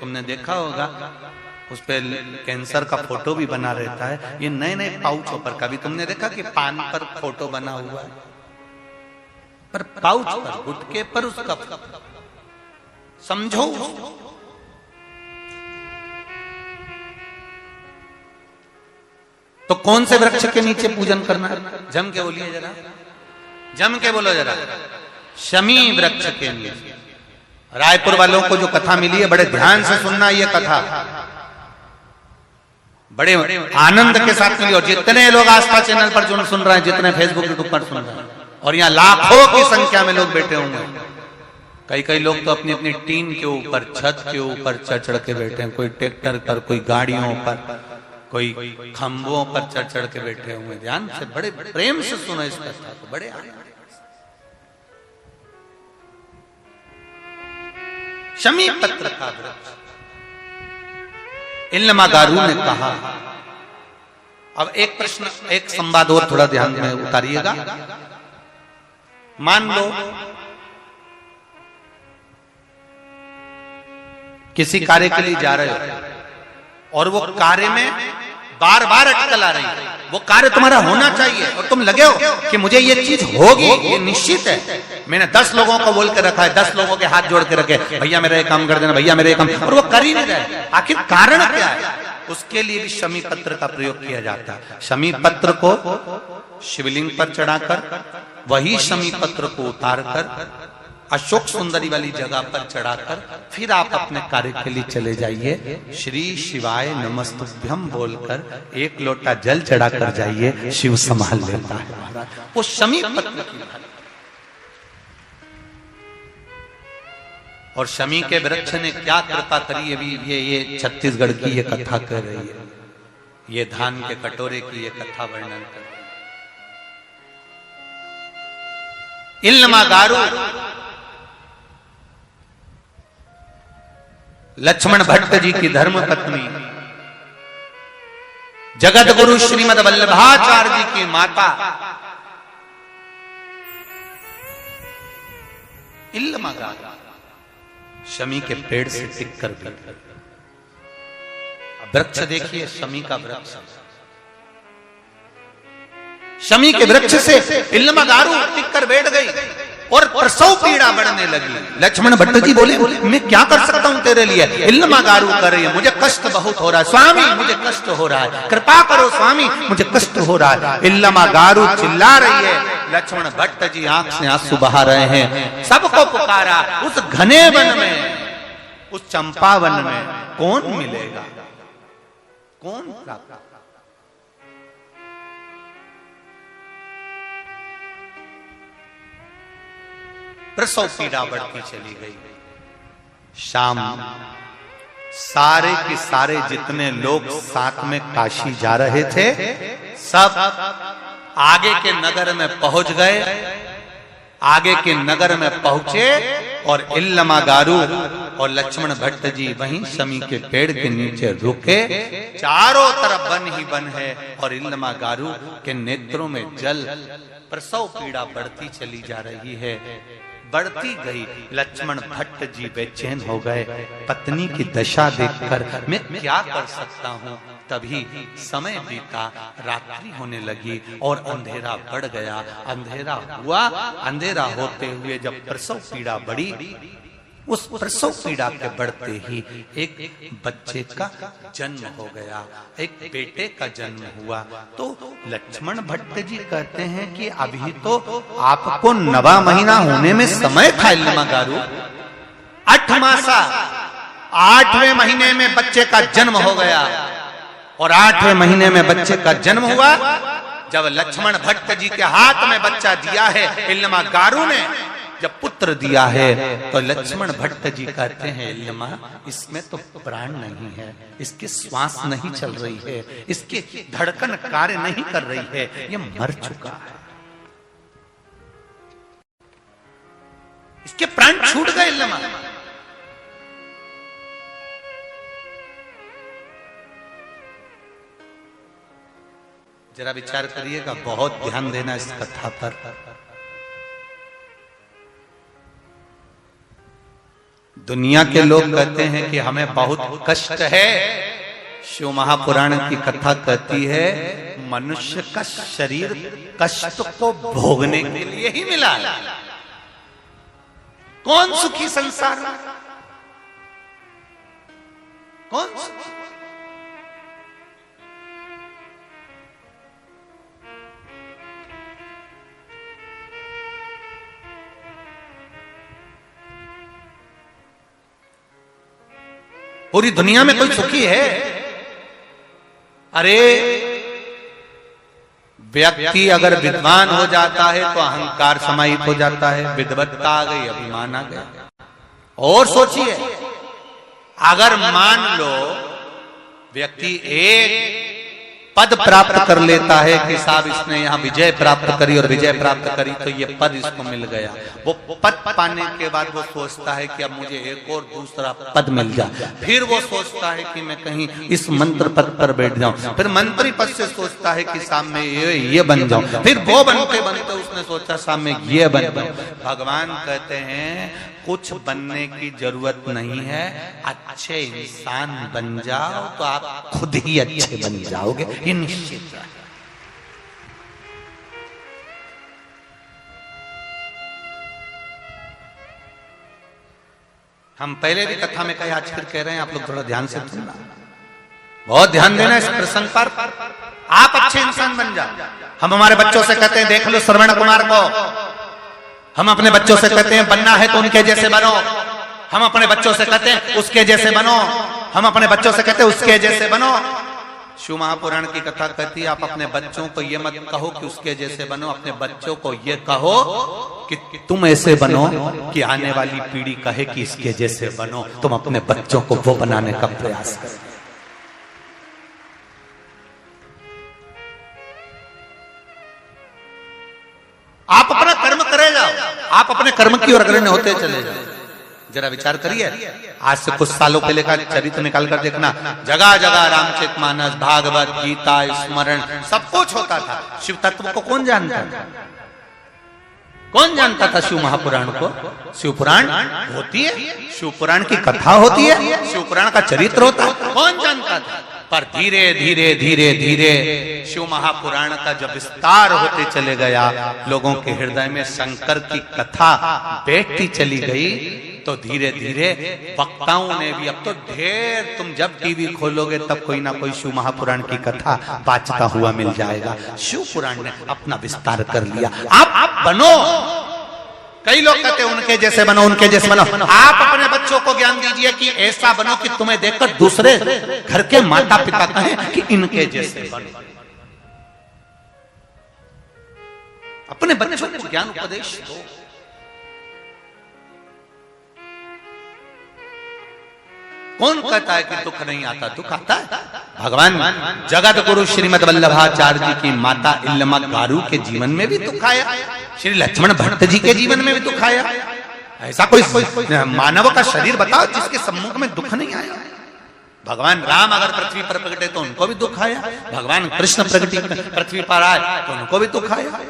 तुमने देखा होगा, उस पे कैंसर का फोटो भी बना रहता है, ये नए नए पाउचों पर कभी तुमने देखा कि पान पर फोटो बना हुआ है, पर पाउच पर, गुटके पर उसका समझो। तो कौन से वृक्ष के नीचे पूजन करना है? जम के बोलिए जरा, जम के बोलो जरा। शमी वृक्ष के नीचे। रायपुर वालों को जो कथा मिली है, बड़े ध्यान से सुनना ये कथा, बड़े आनंद के साथ मिली। और जितने लोग आस्था चैनल पर जो सुन रहे हैं, जितने फेसबुक यूट्यूब पर सुन रहे हैं, और यहाँ लाखों की संख्या में लोग बैठे होंगे। कई लोग तो अपनी अपनी टीन के ऊपर, छत के ऊपर चढ़ चढ़ के बैठे हैं, कोई ट्रैक्टर पर, कोई गाड़ियों पर, कोई खंभों पर चढ़ चढ़ के बैठे हुए। ध्यान से, बड़े प्रेम से सुनो इस कथा को, बड़े आनंद। शमी पत्र का वृक्ष। इल्मागारू ने कहा, अब एक प्रश्न, एक संवाद और थोड़ा ध्यान में उतारिएगा। मान लो किसी कार्य के लिए जा रहे हो और वो कार्य में बार बार अटकल आ रही है, वो कार्य तुम्हारा होना चाहिए और तुम लगे हो कि मुझे ये चीज होगी, ये निश्चित है। मैंने 10 लोगों को बोल के रखा है, 10 लोगों के हाथ जोड़ के रखे, भैया मेरा ये काम कर देना, भैया मेरा ये काम, और वो कर ही नहीं रहे। आखिर कारण क्या है? उसके लिए भी शमी पत्र का प्रयोग किया जाता है। शमी पत्र को शिवलिंग पर चढ़ाकर, वही शमी पत्र को उतारकर अशोक सुंदरी वाली जगह पर चढ़ाकर फिर आप अपने कार्य के लिए चले जाइए। श्री शिवाय नमस्तुभ्यम बोलकर 1 लोटा जल चढ़ाकर जाइए, शिव संभाल लेता है। वो शमी पत्र की, और शमी के वृक्ष ने क्या कृपा करी, अभी ये छत्तीसगढ़ की ये कथा कर रही है, ये धान के कटोरे की ये कथा वर्णन कर रही है। इल्मागारू लक्ष्मण भट्ट जी की धर्म पत्नी, जगत गुरु श्रीमद वल्लभाचार्य जी की माता इल्मागारू शमी के पेड़ से टिक कर बैठ। वृक्ष देखिए, शमी का वृक्ष, शमी के वृक्ष से इल्मागारू टिक कर बैठ गई और प्रसव पीड़ा बढ़ने लगी। लक्ष्मण भट्ट जी बोले, मैं क्या कर सकता हूं तेरे लिए? इल्मागारू कर रही है, मुझे कष्ट बहुत हो रहा है स्वामी, मुझे कष्ट हो रहा है, कृपा करो स्वामी, मुझे कष्ट हो रहा है। इल्मागारू चिल्ला रही है, लक्ष्मण भट्ट जी आंख से आंसू बहा रहे हैं। सबको पुकारा, उस घने वन में, उस चंपा वन में कौन मिलेगा, कौन प्राप्त? प्रसव पीड़ा बढ़ती चली गई। शाम सारे के सारे जितने लोग साथ में काशी जा रहे थे सब आगे के नगर में पहुंच गए। आगे के नगर में पहुंचे और इल्लमागारू और लक्ष्मण भट्ट जी वहीं शमी के पेड़ के नीचे रुके। चारों तरफ वन ही वन है और इल्लमागारू के नेत्रों में जल। प्रसव पीड़ा बढ़ती चली जा रही है, बढ़ती गई। लक्ष्मण भट्ट जी बेचैन हो गए। पत्नी की दशा देखकर मैं क्या कर सकता हूँ। तभी समय बीता, रात्रि होने लगी और अंधेरा बढ़ गया। अंधेरा हुआ, अंधेरा होते हुए जब प्रसव पीड़ा बढ़ी, उस प्रसव पीड़ा के बढ़ते ही एक बच्चे का जन्म हो गया, एक बेटे का जन्म हुआ। तो लक्ष्मण भट्ट जी कहते हैं कि अभी तो आपको 9वां महीना होने में समय था इल्लमागारू। 8 मासा 8वें महीने में बच्चे का जन्म हो गया और 8वें महीने में बच्चे का जन्म हुआ। जब लक्ष्मण भट्ट जी के हाथ में बच्चा दिया है इल्लमागारू ने, जब पुत्र दिया है, तो लक्ष्मण भट्ट जी कहते हैं इल्लमा इसमें तो प्राण नहीं है, इसकी श्वास नहीं चल रही है, इसकी धड़कन कार्य नहीं कर रही है, ये मर चुका है, इसके प्राण छूट गए इल्लमा। जरा विचार करिएगा, बहुत ध्यान देना इस कथा पर। दुनिया के लोग कहते हैं कि हमें बहुत कष्ट है। शिव महापुराण की कथा कहती है मनुष्य का शरीर कष्ट को भोगने के लिए ही मिला है। कौन सुखी संसार में? कौन सुखी? पूरी दुनिया में कोई सुखी है? अरे व्यक्ति अगर विद्वान हो जाता है तो अहंकार समाहित हो जाता है, विद्वत्ता आ गई, अभिमान आ गया। और सोचिए, अगर मान लो व्यक्ति एक पद प्राप्त कर लेता है कि साहब इसने यहाँ विजय प्राप्त करी और विजय प्राप्त करी तो ये पद इसको मिल गया, वो पद पाने के बाद वो सोचता है कि अब मुझे एक और दूसरा पद मिल जाए। फिर वो सोचता है कि मैं कहीं इस मंत्र पद पर बैठ जाऊं, फिर मंत्री पद से सोचता है कि सामने ये बन जाऊं, फिर वो बनते बनते उसने सोचा सामने ये बन जाऊं। भगवान कहते हैं कुछ बनने की जरूरत नहीं है, अच्छे इंसान बन जाओ तो आप खुद ही अच्छे बन जाओगे, ये निश्चित है। हम पहले भी कथा में कहे, आज फिर कह रहे हैं, आप लोग थोड़ा ध्यान से सुनना, बहुत ध्यान देना इस प्रसंग पर। आप अच्छे इंसान बन जाओ। हम हमारे बच्चों से कहते हैं देख लो श्रवण कुमार को, हम अपने बच्चों से कहते हैं बनना है तो उनके जैसे बनो, हम अपने बच्चों से कहते हैं उसके जैसे बनो, हम अपने बच्चों से कहते हैं उसके जैसे बनो। शिव महापुराण की कथा कहती है आप अपने बच्चों को ये मत कहो कि उसके जैसे बनो, अपने बच्चों को ये कहो कि तुम ऐसे बनो कि आने वाली पीढ़ी कहे कि इसके जैसे बनो। तुम अपने बच्चों को वो बनाने का प्रयास करो। आप अपना कर्म करे जाओ, आप अपने कर्म की ओर अग्रणी होते चले जाओ। जरा विचार करिए, आज से कुछ सालों पहले का चरित्र निकाल कर देखना, जगह जगह रामचरितमानस, भागवत, गीता, स्मरण सब कुछ होता था। शिव तत्व को कौन जानता था? कौन जानता था शिव महापुराण को? शिव पुराण होती है, शिव पुराण की कथा होती है, शिव पुराण का चरित्र होता है, कौन जानता था? पर धीरे धीरे धीरे धीरे शिव महापुराण का जब विस्तार होते चले गया, लोगों के हृदय में शंकर की कथा बैठती चली गई, तो धीरे धीरे वक्ताओं ने भी, अब तो ढेर, तुम जब टीवी खोलोगे तब कोई ना कोई शिव महापुराण की कथा बाचता हुआ मिल जाएगा। शिव पुराण ने अपना विस्तार कर लिया। आप बनो, कई लोग कहते हैं उनके जैसे बनो, उनके जैसे बनो। आप अपने बच्चों को ज्ञान दीजिए कि ऐसा बनो कि तुम्हें देखकर दूसरे घर के माता पिता कहें कि इनके जैसे बनो। अपने बच्चों को ज्ञान उपदेश दो। कौन कहता है कि दुख नहीं आता? दुख आता है। भगवान जगत गुरु श्रीमद वल्लभाचार्य जी की माता इल्लमा गारू के जीवन में भी दुख आया, श्री लक्ष्मण भट्ट जी के जीवन में भी दुख आया। ऐसा कोई मानव का शरीर बताओ जिसके सम्मुख में दुख नहीं आया? भगवान राम अगर पृथ्वी पर प्रकटे तो उनको भी दुख आया, भगवान कृष्ण पृथ्वी पर आए तो उनको भी दुख आया।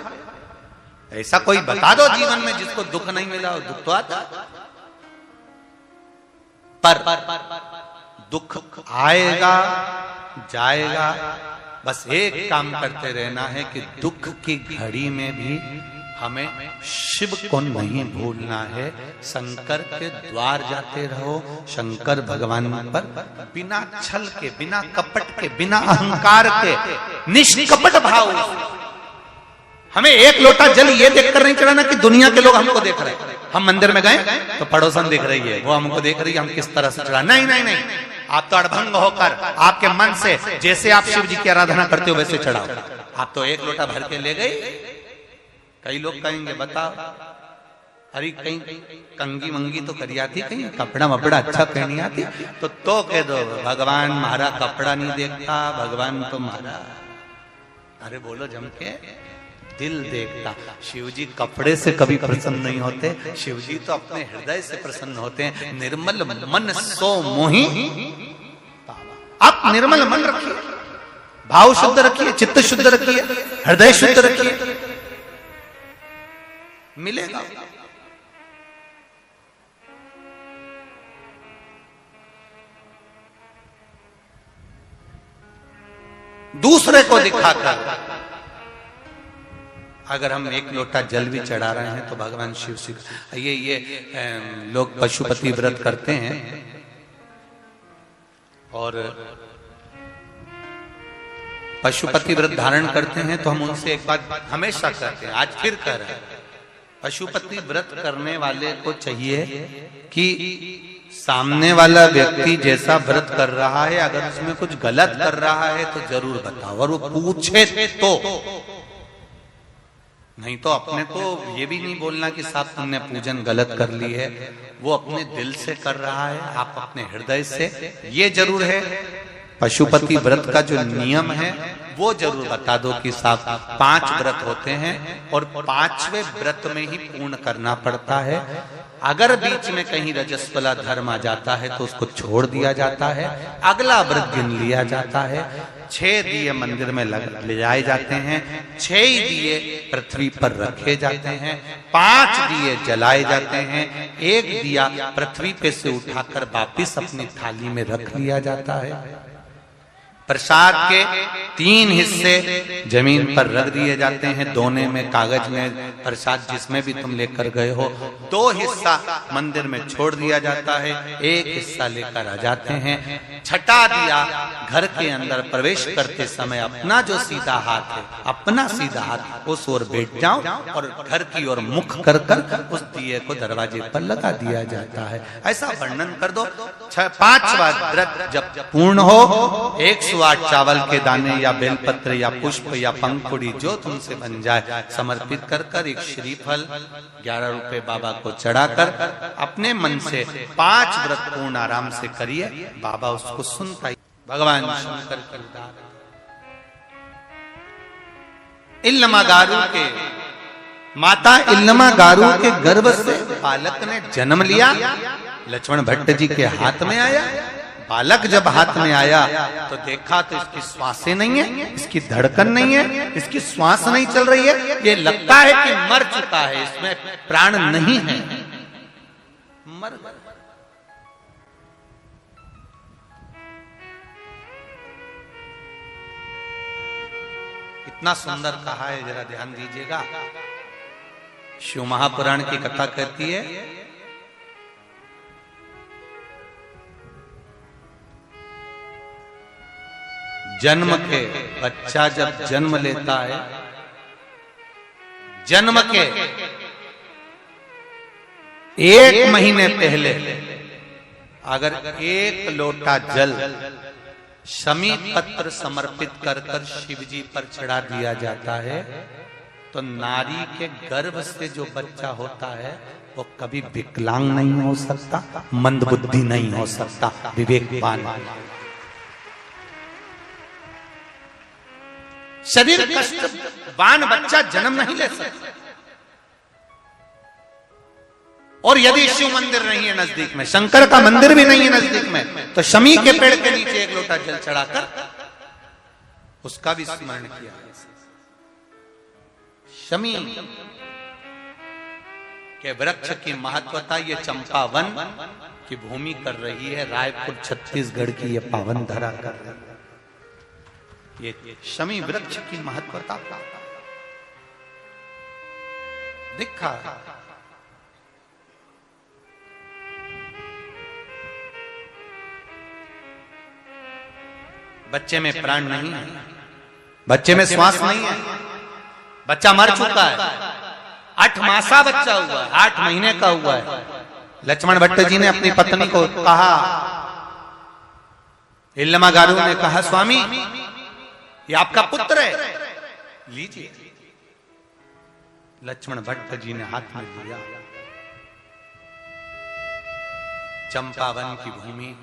ऐसा कोई बता दो जीवन में जिसको दुख नहीं मिला हो। दुख तो आता, पर दुख आएगा जाएगा, बस एक काम करते रहना है कि दुख की घड़ी में भी हमें शिव को नहीं भूलना है। शंकर के द्वार जाते रहो, शंकर भगवान पर बिना छल के, बिना कपट के, बिना अहंकार के, निष्कपट भाव। हमें एक लोटा जल ये देखकर नहीं चढ़ाना कि दुनिया के लोग हमको देख रहे हैं। हम मंदिर में गए तो पड़ोसन देख रही है, वो हमको देख रही है, हम किस तरह से चढ़ा। नहीं नहीं नहीं, आप तो अड़भंग होकर आपके मन से जैसे आप शिव जी की आराधना करते हो वैसे चढ़ाओ। आप तो एक लोटा भर के ले गए। कई लोग कहेंगे बताओ, अरे कहीं कंगी मंगी तो करी आती, कहीं कपड़ा वपड़ा अच्छा पहनी आती, तो कह दो भगवान हमारा कपड़ा नहीं देखता, भगवान तो हमारा, अरे बोलो जम के, दिल देखता। शिव जी कपड़े से कभी प्रसन्न नहीं होते, शिव जी तो अपने हृदय से प्रसन्न होते हैं। निर्मल मन सो मोही। आप निर्मल मन रखिए, भाव शुद्ध रखिए, चित्त शुद्ध रखिए, हृदय शुद्ध रखिए, मिलेगा। दूसरे को दिखाकर अगर हम एक लोटा जल भी चढ़ा रहे हैं तो भगवान शिव से ये लोग पशुपति व्रत करते हैं और पशुपति व्रत धारण करते हैं, तो हम उनसे एक बात हमेशा कहते हैं, आज फिर कह रहे हैं, पशुपति व्रत करने वाले को चाहिए कि सामने वाला व्यक्ति जैसा व्रत कर रहा है, अगर उसमें कुछ गलत कर रहा है तो जरूर बताओ, और वो पूछे तो, नहीं तो अपने को ये भी नहीं बोलना कि साहब तुमने पूजन गलत कर ली है। वो अपने दिल से कर रहा है, आप अपने हृदय से। ये जरूर है पशुपति व्रत का जो नियम है वो जरूर बता दो कि साहब 5 व्रत होते हैं और 5वें व्रत में ही पूर्ण करना पड़ता है। अगर बीच में कहीं रजस्वला धर्म आ जाता है तो उसको छोड़ दिया जाता है, अगला व्रत गिन लिया जाता है। 6 दिए मंदिर में ले जाए जाते हैं, 6 ही दिए पृथ्वी पर रखे जाते हैं, 5 दिए जलाए जाते हैं, 1 दिया पृथ्वी पे से उठाकर वापिस अपनी थाली में रख लिया जाता है। प्रसाद के 3 हिस्से जमीन पर रख दिए जाते हैं, दोने में कागज में प्रसाद जिसमें भी तुम लेकर गए हो, 2 हिस्सा मंदिर में छोड़ दिया जाता है, 1 हिस्सा लेकर आ जाते हैं। छठा दिया घर के अंदर प्रवेश करते समय अपना जो सीधा हाथ है, अपना सीधा हाथ उस ओर बैठ जाओ और घर की ओर मुख कर कर उस दिए को दरवाजे पर लगा दिया जाता है। ऐसा वर्णन कर दो। 5वां व्रत जब पूर्ण हो, 108 चावल के दाने या बेलपत्र या पुष्प या पंखुड़ी जो तुमसे बन जाए समर्पित कर कर एक श्रीफल 11 रुपए बाबा को चढ़ाकर अपने मन से 5 व्रत पूर्ण आराम से करिए, बाबा उसको सुनता ही। भगवान शंकर की इल्लमा गारू के माता इल्लमा गारू के गर्भ से बालक ने जन्म लिया, लक्ष्मण भट्ट जी के हाथ में आया। बालक जब हाथ में आया तो देखा तो इसकी श्वासें नहीं है, इसकी धड़कन नहीं है, इसकी श्वास नहीं चल रही है, ये लगता है कि मर चुका है, इसमें प्राण नहीं है, मर गया। इतना सुंदर कहा है, जरा ध्यान दीजिएगा। शिव महापुराण की कथा कहती है, जन्म के बच्चा जब जन्म लेता है, जन्म के 1 महीने पहले अगर 1 लोटा जल शमी पत्र समर्पित कर कर शिव जी पर चढ़ा दिया जाता है तो नारी के गर्भ से जो बच्चा होता है वो कभी विकलांग नहीं हो सकता, मंदबुद्धि नहीं हो सकता, विवेकवान। शरीर कष्टवान बच्चा जन्म नहीं ले सकता। और यदि शिव मंदिर नहीं है नजदीक में, शंकर का मंदिर भी नहीं है नजदीक में, तो शमी के पेड़ के नीचे एक लोटा जल चढ़ाकर उसका भी स्मरण किया। शमी के वृक्ष की महत्वता ये चंपावन की भूमि कर रही है, रायपुर छत्तीसगढ़ की ये पावन धरा कर रही है। ये शमी वृक्ष की महत्वता दिखा। बच्चे में प्राण नहीं है, बच्चे में श्वास नहीं है, बच्चा मर चुका है, 8 मासा बच्चा हुआ है, 8 महीने का हुआ है। लक्ष्मण भट्ट जी ने अपनी पत्नी को कहा, इल्लमागारू ने कहा, स्वामी ये आपका पुत्र है, लीजिए। लक्ष्मण भट्ट जी ने हाथ में लिया। चंपावन की भूमि,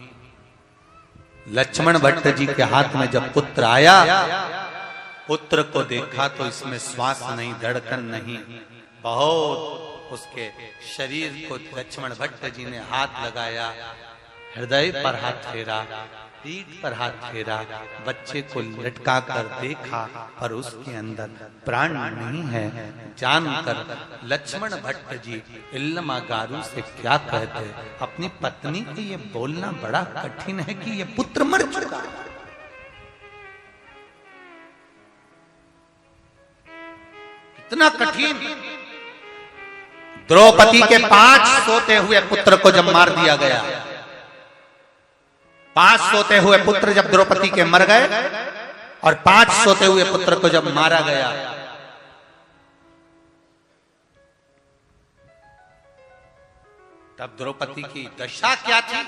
लक्ष्मण भट्ट जी के हाथ में जब पुत्र आया, पुत्र को देखा तो इसमें श्वास नहीं, धड़कन नहीं, बहुत उसके शरीर को लक्ष्मण भट्ट जी ने हाथ लगाया, हृदय पर हाथ फेरा, पीठ पर हाथ फेरा, बच्चे को लटका कर देखा पर उसके अंदर प्राण नहीं है। जानकर लक्ष्मण भट्ट जी इल्लमागारू से क्या कहते, अपनी पत्नी को ये बोलना बड़ा कठिन है कि ये पुत्र मर चुका। इतना कठिन। द्रौपदी के 5 सोते हुए पुत्र को जब मार दिया गया, 5 सोते हुए पुत्र जब द्रौपदी के मर गए और 5 सोते हुए पुत्र को जब मारा गया, तब द्रौपदी की दशा क्या थी?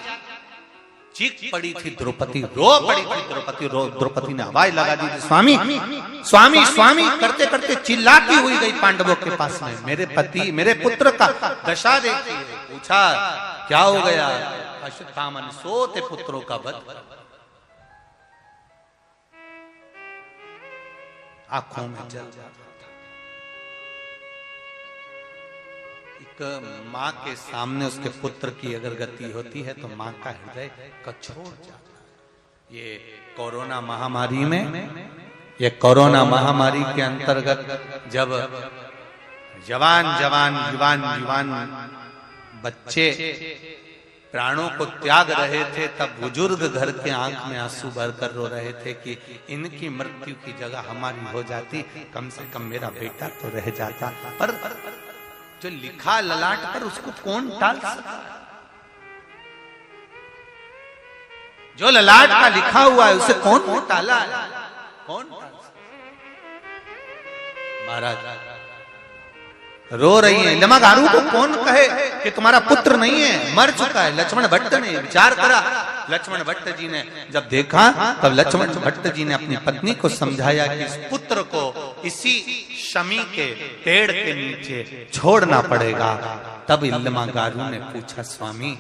चीख पड़ी थी द्रौपदी, रो पड़ी थी द्रौपदी, द्रौपदी ने आवाज लगा दी थी, स्वामी स्वामी स्वामी करते करते चिल्लाती हुई गई पांडवों के पास में, मेरे पति मेरे पुत्र का दशा देखी। पूछा क्या हो गया? अश्वत्थामा सोते पुत्रों का वध। आंखों में जल जाता था। एक माँ के सामने उसके पुत्र की अगर गति होती है तो माँ का हृदय कछोड़ जाता है। ये कोरोना महामारी में, ये कोरोना महामारी के अंतर्गत जब जवान जवान युवान युवान बच्चे प्राणों को त्याग रहे थे, तब बुजुर्ग घर के आंख में आंसू भरकर रो रहे थे कि इनकी मृत्यु की जगह हमारी हो जाती, कम से कम मेरा बेटा तो रह जाता। पर जो लिखा ललाट पर उसको कौन टाल सकता? जो ललाट का लिखा हुआ है उसे कौन टाला? कौन टाल सकता? महाराज रो रही है। इल्लमागारू को कौन कहे कि तुम्हारा पुत्र नहीं है, मर चुका है? लक्ष्मण भट्ट ने विचार करा। लक्ष्मण भट्ट जी ने जब देखा तब लक्ष्मण भट्ट जी ने अपनी पत्नी को समझाया कि इस पुत्र को इसी शमी के पेड़ के नीचे छोड़ना पड़ेगा। तब इल्लमागारू ने पूछा, स्वामी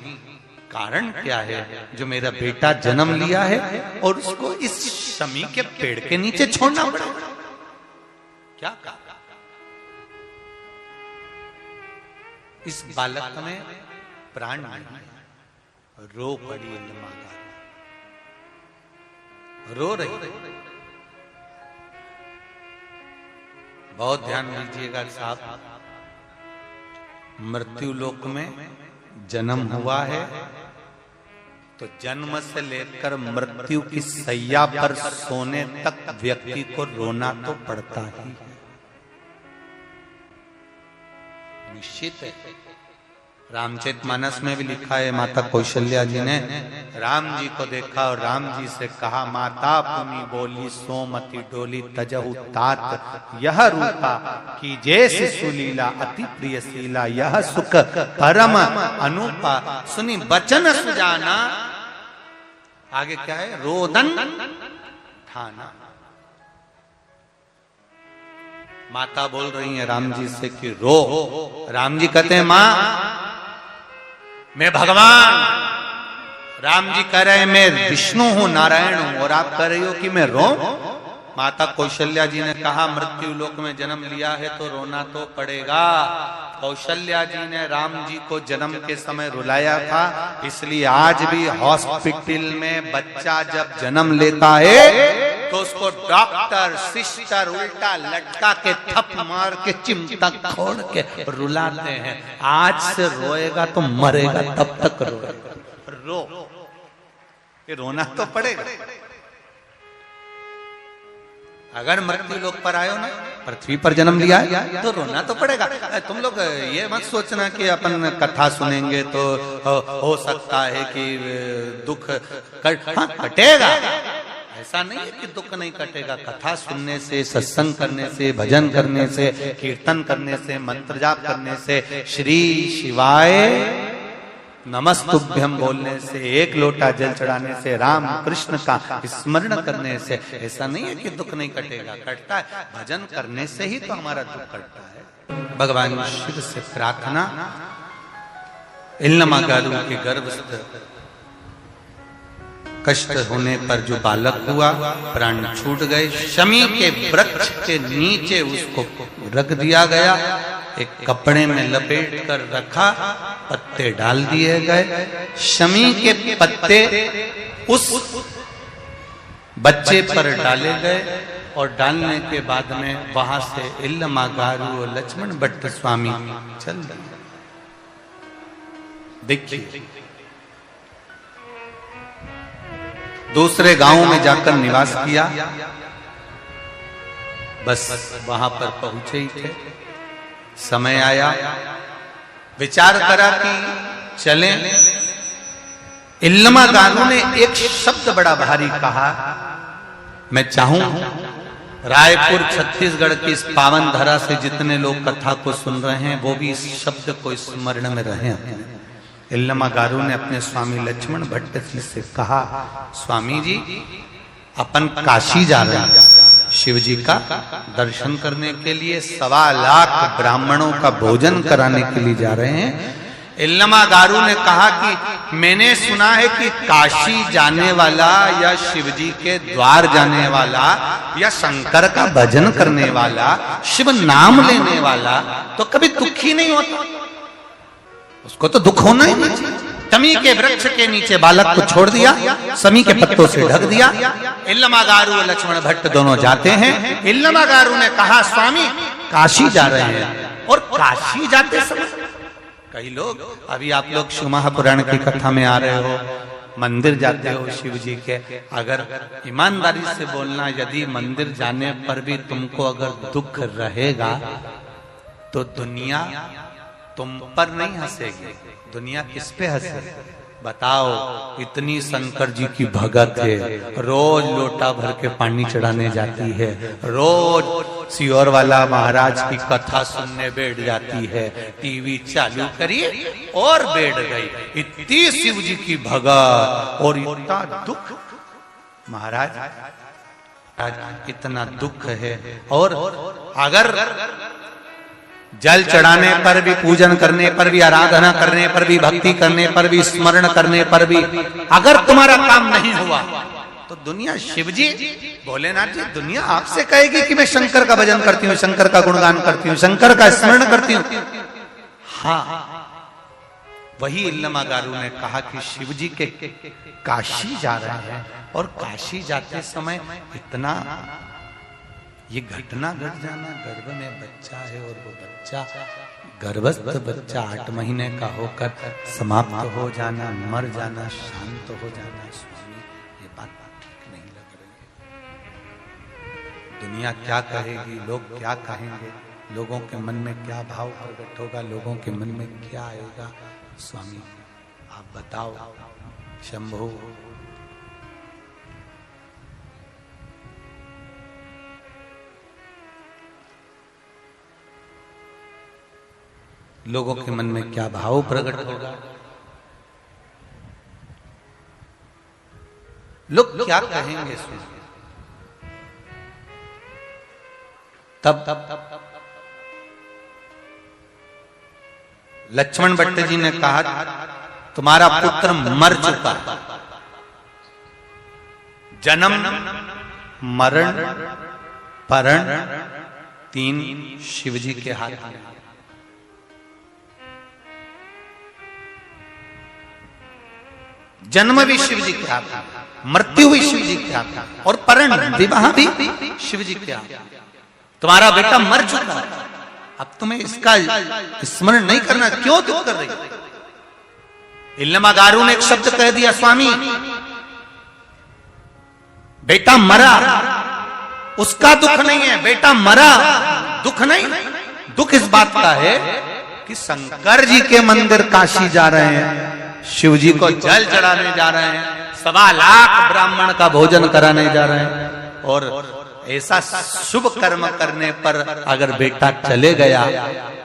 कारण क्या है जो मेरा बेटा जन्म लिया है और उसको इस शमी के पेड़ के नीचे छोड़ना पड़ेगा? क्या कहा? इस बालक में प्राण नहीं। रो पड़ी इल्लमागारू, रो रही। बहुत ध्यान दीजिएगा साहब, मृत्यु लोक में जन्म हुआ है तो जन्म से लेकर मृत्यु की सैया पर सोने तक व्यक्ति को रोना तो पड़ता ही है, निश्चित है। रामचरितमानस में भी लिखा है, माता कौशल्या जी ने राम जी को देखा और राम जी से कहा, माता पुनि बोली सोमति डोली तजहु तात, यह रूपा की जैसे सुलीला अति प्रिय शीला, यह सुख परम अनुपा सुनी बचन सुजाना। आगे क्या है? रोदन ठाना। माता बोल रही है राम जी से कि रो। राम जी कहते हैं मां मैं भगवान। राम जी कह रहे हैं मैं विष्णु हूं, नारायण हूं, और आप कह रही हो कि मैं रो। माता कौशल्या जी ने कहा मृत्यु लोक में जन्म लिया है तो रोना तो पड़ेगा। कौशल्या जी ने राम जी को जन्म के समय रुलाया था, इसलिए आज भी हॉस्पिटल में बच्चा जब जन्म लेता है तो उसको डॉक्टर सिस्टर उल्टा लटका के थप मार के चिमटा खोड़ के रुलाते हैं। आज से रोएगा तो मरेगा, तब तक रोएगा। रो, ये रोना तो पड़ेगा। अगर मृत्यु लोक पर आयो ना, पृथ्वी पर जन्म लिया है तो रोना तो पड़ेगा। तुम लोग ये मत सोचना कि अपन कथा सुनेंगे तो हो सकता है कि दुख कटेगा। ऐसा नहीं है कि दुख नहीं कटेगा। कथा सुनने से, सत्संग करने से, भजन करने से, कीर्तन करने से, मंत्र जाप करने से, श्री शिवाय नमस्तुभ्यम बोलने से, एक लोटा जल चढ़ाने से, राम कृष्ण का स्मरण करने से, ऐसा नहीं है कि दुख नहीं कटेगा। कटता है। भजन करने से ही तो हमारा दुख कटता है। भगवान शिव से प्रार्थना। इल्लमागारू के गर्भस्थ कष्ट होने पर जो बालक हुआ, प्राण छूट गए। शमी के वृक्ष के नीचे उसको रख दिया गया, एक कपड़े में लपेट कर रखा, पत्ते डाल दिए गए। शमी के पत्ते उस बच्चे पर डाले गए और डालने के बाद में वहां से इल्लमागारू और लक्ष्मण भट्ट स्वामी चल दिए। देखिए दूसरे गांव में जाकर निवास किया, बस वहां पर पहुंचे ही थे। समय आया, विचार करा कि चलें। इल्लमागारू ने एक शब्द बड़ा भारी कहा, मैं चाहूं रायपुर छत्तीसगढ़ की इस पावन धरा से जितने लोग कथा को सुन रहे हैं वो भी इस शब्द को स्मरण में रहे। इल्लमागारू ने अपने स्वामी लक्ष्मण भट्ट जी से कहा, स्वामी जी अपन काशी जा रहे हैं शिव जी का दर्शन करने के लिए, 1.25 लाख ब्राह्मणों का भोजन कराने के लिए जा रहे हैं। इल्लमागारू ने कहा कि मैंने सुना है कि काशी जाने वाला या शिव जी के द्वार जाने वाला या शंकर का भजन करने वाला, शिव नाम लेने वाला तो कभी दुखी नहीं होता। उसको तो दुख होना ही नहीं। शमी के वृक्ष के नीचे बालक को छोड़ दिया, शमी के पत्तों से ढक दिया। इल्लमागारू और लक्ष्मण भट्ट दोनों जाते हैं। इल्लमागारू ने कहा स्वामी काशी जा रहे हैं, और काशी जाते समय कई लोग, अभी आप लोग शिव महापुराण की कथा में आ रहे हो, मंदिर जाते हो शिव जी के, अगर ईमानदारी से बोलना, यदि मंदिर जाने पर भी तुमको अगर दुख रहेगा तो दुनिया तुम पर नहीं हंसेगी, दुनिया किस पे हंसे बताओ। इतनी शंकर जी की भगत है, रोज लोटा भर के पानी चढ़ाने जाती है, रोज सियोर वाला महाराज की कथा सुनने बैठ जाती है, टीवी चालू करिए और बैठ गई। इतनी शिव जी की भगत और इतना दुख, महाराज इतना दुख है। और अगर जल चढ़ाने पर भी, पूजन करने पर भी, आराधना करने पर भी, भक्ति करने पर भी, स्मरण करने पर भी अगर तुम्हारा काम नहीं हुआ तो दुनिया, शिव जी भोलेनाथ जी, दुनिया आपसे कहेगी कि मैं शंकर का भजन करती हूँ, शंकर का गुणगान करती हूँ, शंकर का स्मरण करती हूँ। हाँ, वही इल्लमागारू ने कहा कि शिव जी के काशी जा रहे हैं, और काशी जाते समय इतना ये घटना घट जाना, गर्भ में बच्चा है और वो बच्चा, गर्भस्थ बच्चा 8 महीने का होकर समाप्त हो जाना, मर जाना, शांत हो जाना, स्वामी ये बात ठीक नहीं लग रही है। दुनिया क्या कहेगी, लोग क्या कहेंगे, लोगों के मन में क्या भाव प्रकट होगा, लोगों के मन में क्या आएगा। स्वामी आप बताओ। शंभु लोगों के मन में क्या भाव प्रकट होगा, लोग क्या कहेंगे। तब लक्ष्मण भट्ट जी ने कहा तुम्हारा पुत्र मर चुका है, जन्म मरण परण तीन शिव जी के हाथ में। जन्म भी शिव जी के हाथ में, मृत्यु भी शिव जी के हाथ में, और परण विवाह भी शिव जी के हाथ में। तुम्हारा बेटा मर चुका है, अब तुम्हें इसका स्मरण नहीं करना, क्यों दुख कर रही? इल्लमागारू ने एक शब्द कह दिया, स्वामी बेटा मरा, उसका दुख नहीं है, बेटा मरा दुख नहीं, दुख इस बात का है कि शंकर जी के मंदिर काशी जा रहे हैं, शिव जी को जल चढ़ाने जा रहे हैं, 1.25 लाख ब्राह्मण का भोजन कराने जा रहे हैं, और ऐसा शुभ कर्म करने पर अगर बेटा चले गया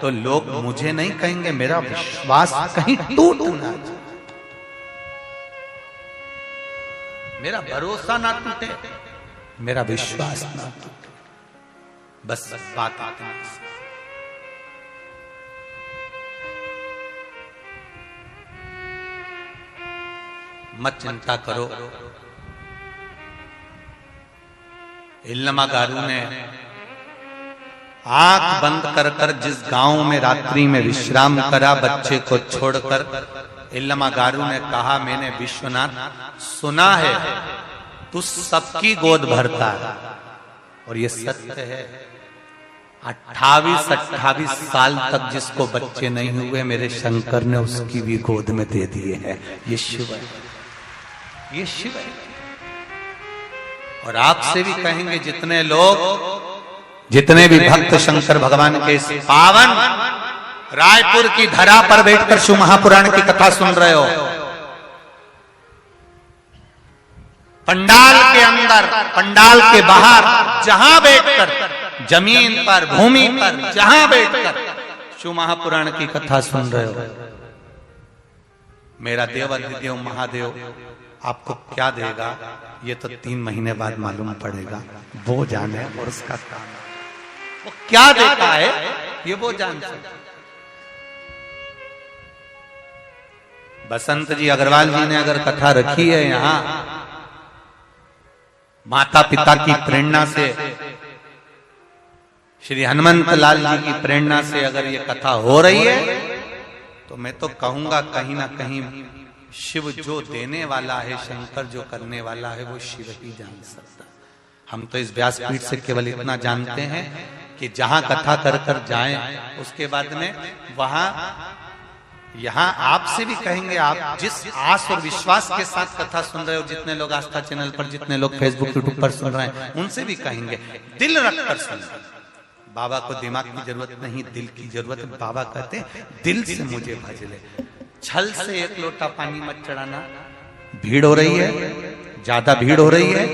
तो लोग मुझे नहीं कहेंगे, मेरा विश्वास कहीं टूट ना जाए, मेरा भरोसा ना टूटे, मेरा विश्वास ना टूटे, बस बात आती है। मत चिंता करो। इल्लमागारू ने आंख बंद कर कर जिस गांव में रात्रि में विश्राम करा, बच्चे को छोड़कर, इल्लमागारू ने कहा मैंने विश्वनाथ सुना है तू सबकी गोद भरता है, और ये सत्य है। 28 साल तक जिसको बच्चे नहीं हुए मेरे शंकर ने उसकी भी गोद में दे दिए हैं। ये शिव है, ये शिव है। और आपसे भी कहेंगे जितने भी भक्त शंकर भगवान के इस पावन रायपुर की धरा पर बैठकर शिव महापुराण की कथा सुन रहे हो, पंडाल के अंदर, पंडाल के बाहर, जहां बैठकर, जमीन पर, भूमि पर, जहां बैठकर शिव महापुराण की कथा सुन रहे हो, मेरा देव अधिदेव महादेव आपको क्या देगा ये तो 3 महीने बाद मालूम पड़ेगा, वो जाने, और उसका काम वो क्या देता है ये वो जान सकता। बसंत जी अग्रवाल जी ने अगर कथा रखी है यहां, माता पिता की प्रेरणा से, श्री हनुमंत लाल जी की प्रेरणा से अगर ये कथा हो रही है, तो मैं तो कहूंगा कहीं ना कहीं शिव जो देने वाला है, शंकर जो करने वाला है, वो शिव ही जान सकता। हम तो इस व्यासपीठ से केवल इतना जानते हैं कि जहां कथा कर कर जाएं, उसके बाद में वहां, यहां आपसे भी कहेंगे, आप जिस आस और विश्वास के साथ कथा सुन रहे हो, जितने लोग आस्था चैनल पर, जितने लोग फेसबुक यूट्यूब पर सुन रहे हैं, उनसे भी कहेंगे दिल रखकर सुन। बाबा को दिमाग की जरूरत नहीं, दिल की जरूरत है। बाबा कहते दिल से मुझे भज ले, छल से 1 लोटा पानी मत चढ़ाना। भीड़ हो रही है, ज्यादा भीड़ हो रही है,